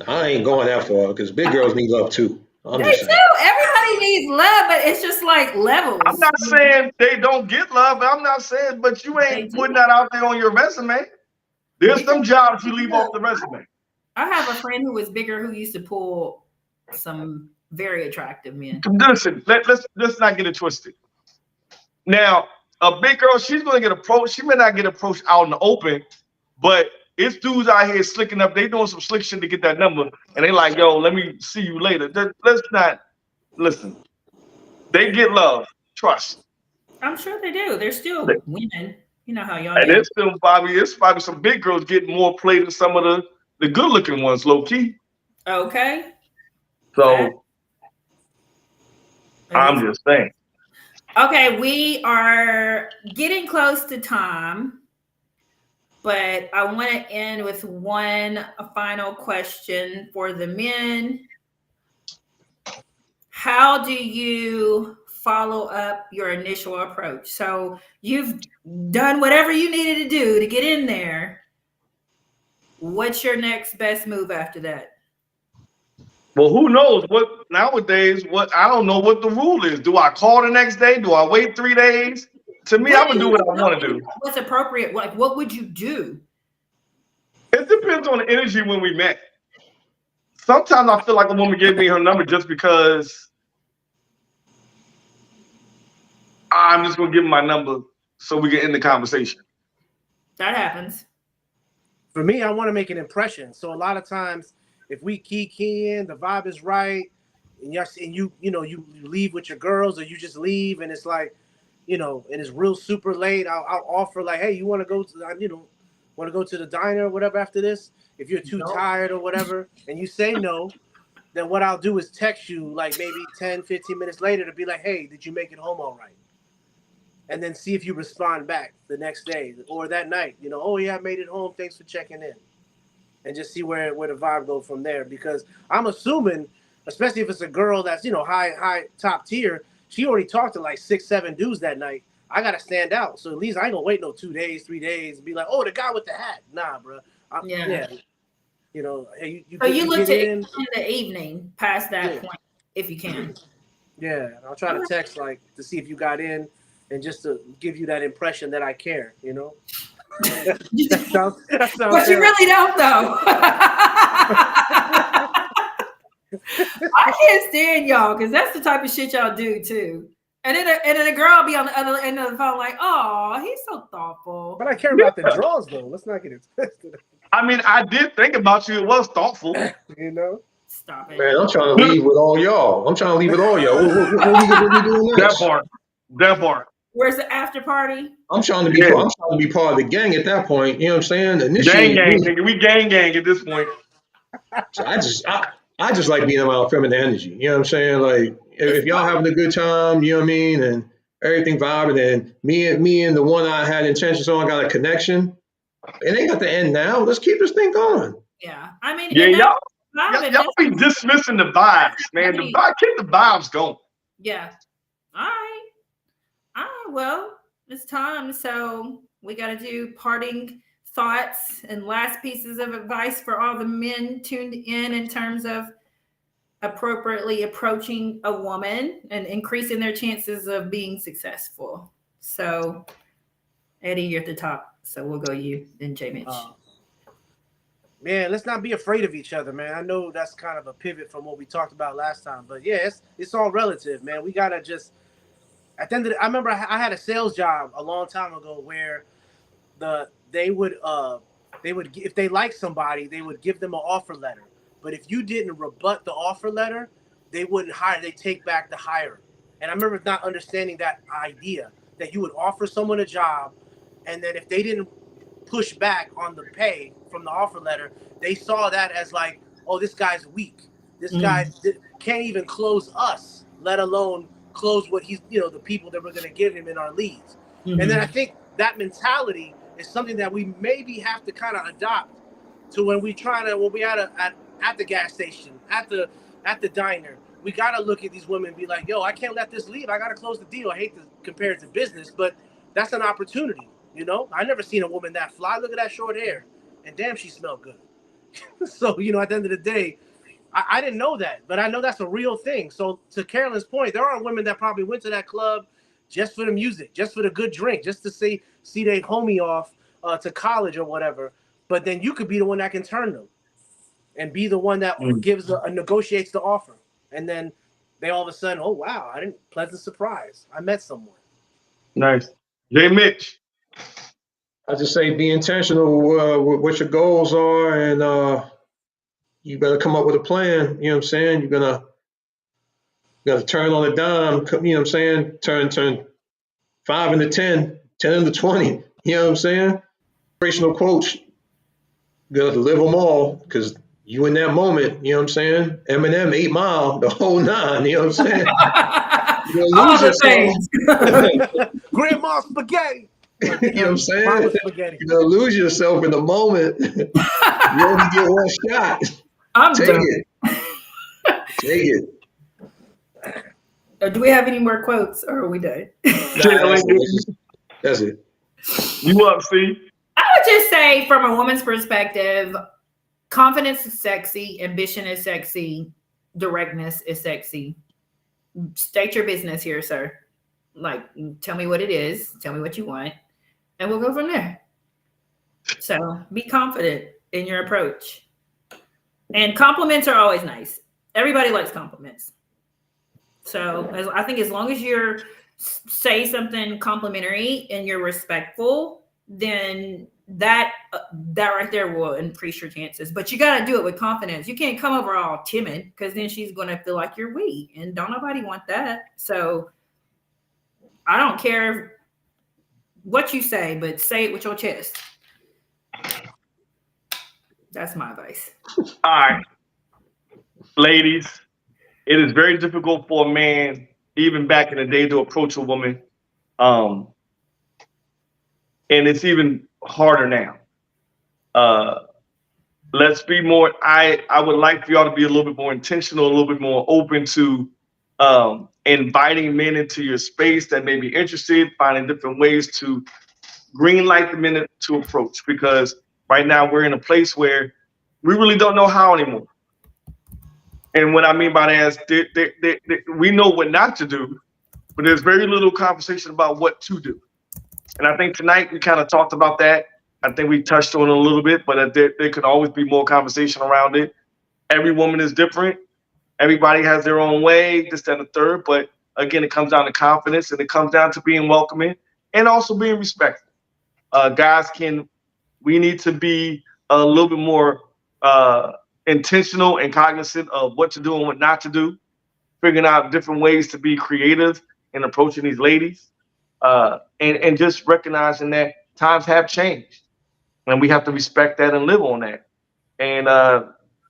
I ain't going that far because big girls need love too. They do. Everybody needs love, but it's just like levels. I'm not saying they don't get love. I'm not saying, but you ain't putting that out there on your resume. There's some jobs you leave off the resume. I have a friend who was bigger who used to pull some very attractive men. Listen, let's not get it twisted. Now, a big girl, she's going to get approached. She may not get approached out in the open, but it's dudes out here slicking up. They doing some slick shit to get that number, and they like, yo, let me see you later. Let's not listen. They get love, trust. I'm sure they do. They're still women. You know how y'all. And it's probably some big girls getting more play than some of the good-looking ones, low key. Okay. So I'm just saying. Okay, we are getting close to time, but I want to end with one final question for the men. How do you follow up your initial approach? So you've done whatever you needed to do to get in there. What's your next best move after that? Well, who knows what nowadays? I don't know what the rule is. Do I call the next day? Do I wait 3 days? To me, I would do what I want to do. What's appropriate? Like, what would you do? It depends on the energy when we met. Sometimes I feel like a woman gave me her number just because I'm just gonna give her my number so we can end the conversation. That happens. For me, I want to make an impression. So a lot of times, if we key in, the vibe is right, and you leave with your girls, or you just leave, and it's like, and it's real super late. I'll offer like, hey, you want to go to the diner or whatever after this? If you're too tired or whatever, and you say no, then what I'll do is text you like maybe 10, 15 minutes later to be like, hey, did you make it home all right? And then see if you respond back the next day or that night. Oh yeah, I made it home. Thanks for checking in. And just see where the vibe goes from there. Because I'm assuming, especially if it's a girl that's high top tier, she already talked to like 6, 7 dudes that night. I gotta stand out. So at least I ain't gonna wait no 2 days, 3 days, and be like, oh, the guy with the hat. Nah, bro. Yeah. Hey, so you look to in the evening past that point if you can. Yeah, I'll try to text like to see if you got in. And just to give you that impression that I care, that sounds but you really don't, though. I can't stand y'all because that's the type of shit y'all do too. And then a girl will be on the other end of the phone like, "Oh, he's so thoughtful." But I care about the draws, though. Let's not get it twisted. I mean, I did think about you. It was thoughtful. Stop it. Man, I'm trying to leave with all y'all. What we doing next? That part. That part. Where's the after party? I'm trying to be Yeah. I'm trying to be part of the gang at that point. You know what I'm saying? Gang, Initiate gang, me. nigga. We gang at this point. So I just like being around feminine energy. You know what I'm saying? Like if y'all having a good time, you know what I mean, and everything vibing, and me and the one I had intentions on got a connection. It ain't got to end now. Let's keep this thing going. Yeah, I mean, Yeah, and that's y'all be dismissing the vibes, man. The vibe, keep the vibes going. Yeah. All right. All right. Well, it's time. So we got to do parting thoughts and last pieces of advice for all the men tuned in terms of appropriately approaching a woman and increasing their chances of being successful. So, Eddie, you're at the top. So we'll go you, then J. Mitch. Man, let's not be afraid of each other, man. I know that's kind of a pivot from what we talked about last time, but yeah, it's all relative, man. We gotta just at the end of I remember I had a sales job a long time ago where they would if they liked somebody, they would give them an offer letter. But if you didn't rebut the offer letter, they wouldn't hire. They take back the hire. And I remember not understanding that idea that you would offer someone a job, and then if they didn't push back on the pay from the offer letter, they saw that as like, oh, this guy's weak. This guy can't even close us, let alone close what he's, the people that we're going to give him in our leads. And then I think that mentality is something that we maybe have to kind of adopt to when we at the gas station, at the diner. We got to look at these women and be like, yo, I can't let this leave. I got to close the deal. I hate to compare it to business, but that's an opportunity. I never seen a woman that fly. Look at that short hair. And damn, she smelled good. So, at the end of the day, I didn't know that, but I know that's a real thing. So to Carolyn's point, there are women that probably went to that club just for the music, just for the good drink, just to see their homie off to college or whatever. But then you could be the one that can turn them and be the one that negotiates the offer. And then they all of a sudden, oh, wow, pleasant surprise. I met someone. Nice. J. Mitch. I just say be intentional with what your goals are, and you better come up with a plan. You know what I'm saying? You gotta turn on a dime. You know what I'm saying? Turn 5 into 10, 10 into 20. You know what I'm saying? Inspirational quotes. You gotta live them all because you in that moment. You know what I'm saying? Eminem, 8 Mile, the whole 9. You know what I'm saying? You're gonna lose yourself. Grandma spaghetti. You know what I'm saying? You're gonna lose yourself in the moment. You only get one shot. Take it. Do we have any more quotes, or are we done? That's it. You up, C? I would just say, from a woman's perspective, confidence is sexy, ambition is sexy, directness is sexy. State your business here, sir. Like, tell me what it is, tell me what you want, and we'll go from there. So be confident in your approach. And compliments are always nice. Everybody likes compliments. So I think as long as you're say something complimentary and you're respectful, then that right there will increase your chances. But you got to do it with confidence. You can't come over all timid because then she's going to feel like you're weak, and don't nobody want that. So I don't care what you say, but say it with your chest. That's my advice. All right. Ladies, it is very difficult for a man, even back in the day, to approach a woman. And it's even harder now. Let's be more, I would like for y'all to be a little bit more intentional, a little bit more open to inviting men into your space that may be interested, finding different ways to green light the men to approach, because right now we're in a place where we really don't know how anymore. And what I mean by that is we know what not to do, but there's very little conversation about what to do. And I think tonight we kind of talked about that. I think we touched on it a little bit, but there could always be more conversation around it. Every woman is different. Everybody has their own way, this, that, and the third. But again, it comes down to confidence, and it comes down to being welcoming and also being respectful. Guys, we need to be a little bit more intentional and cognizant of what to do and what not to do, figuring out different ways to be creative in approaching these ladies, and just recognizing that times have changed, and we have to respect that and live on that. And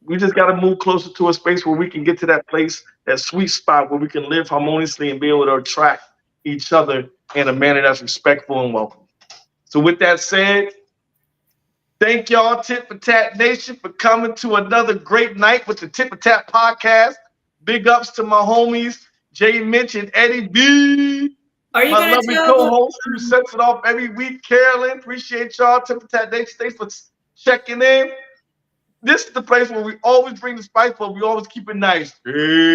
we just got to move closer to a space where we can get to that place, that sweet spot where we can live harmoniously and be able to attract each other in a manner that's respectful and welcome. So, with that said, thank y'all, Tit for Tat Nation, for coming to another great night with the Tit for Tat podcast. Big ups to my homies, Jay Mitch and Eddie B. Are you My gonna lovely tell co-host who sets it off every week, Carolyn. Appreciate y'all, Tit for Tat Nation. Thanks for checking in. This is the place where we always bring the spice, but we always keep it nice. Hey.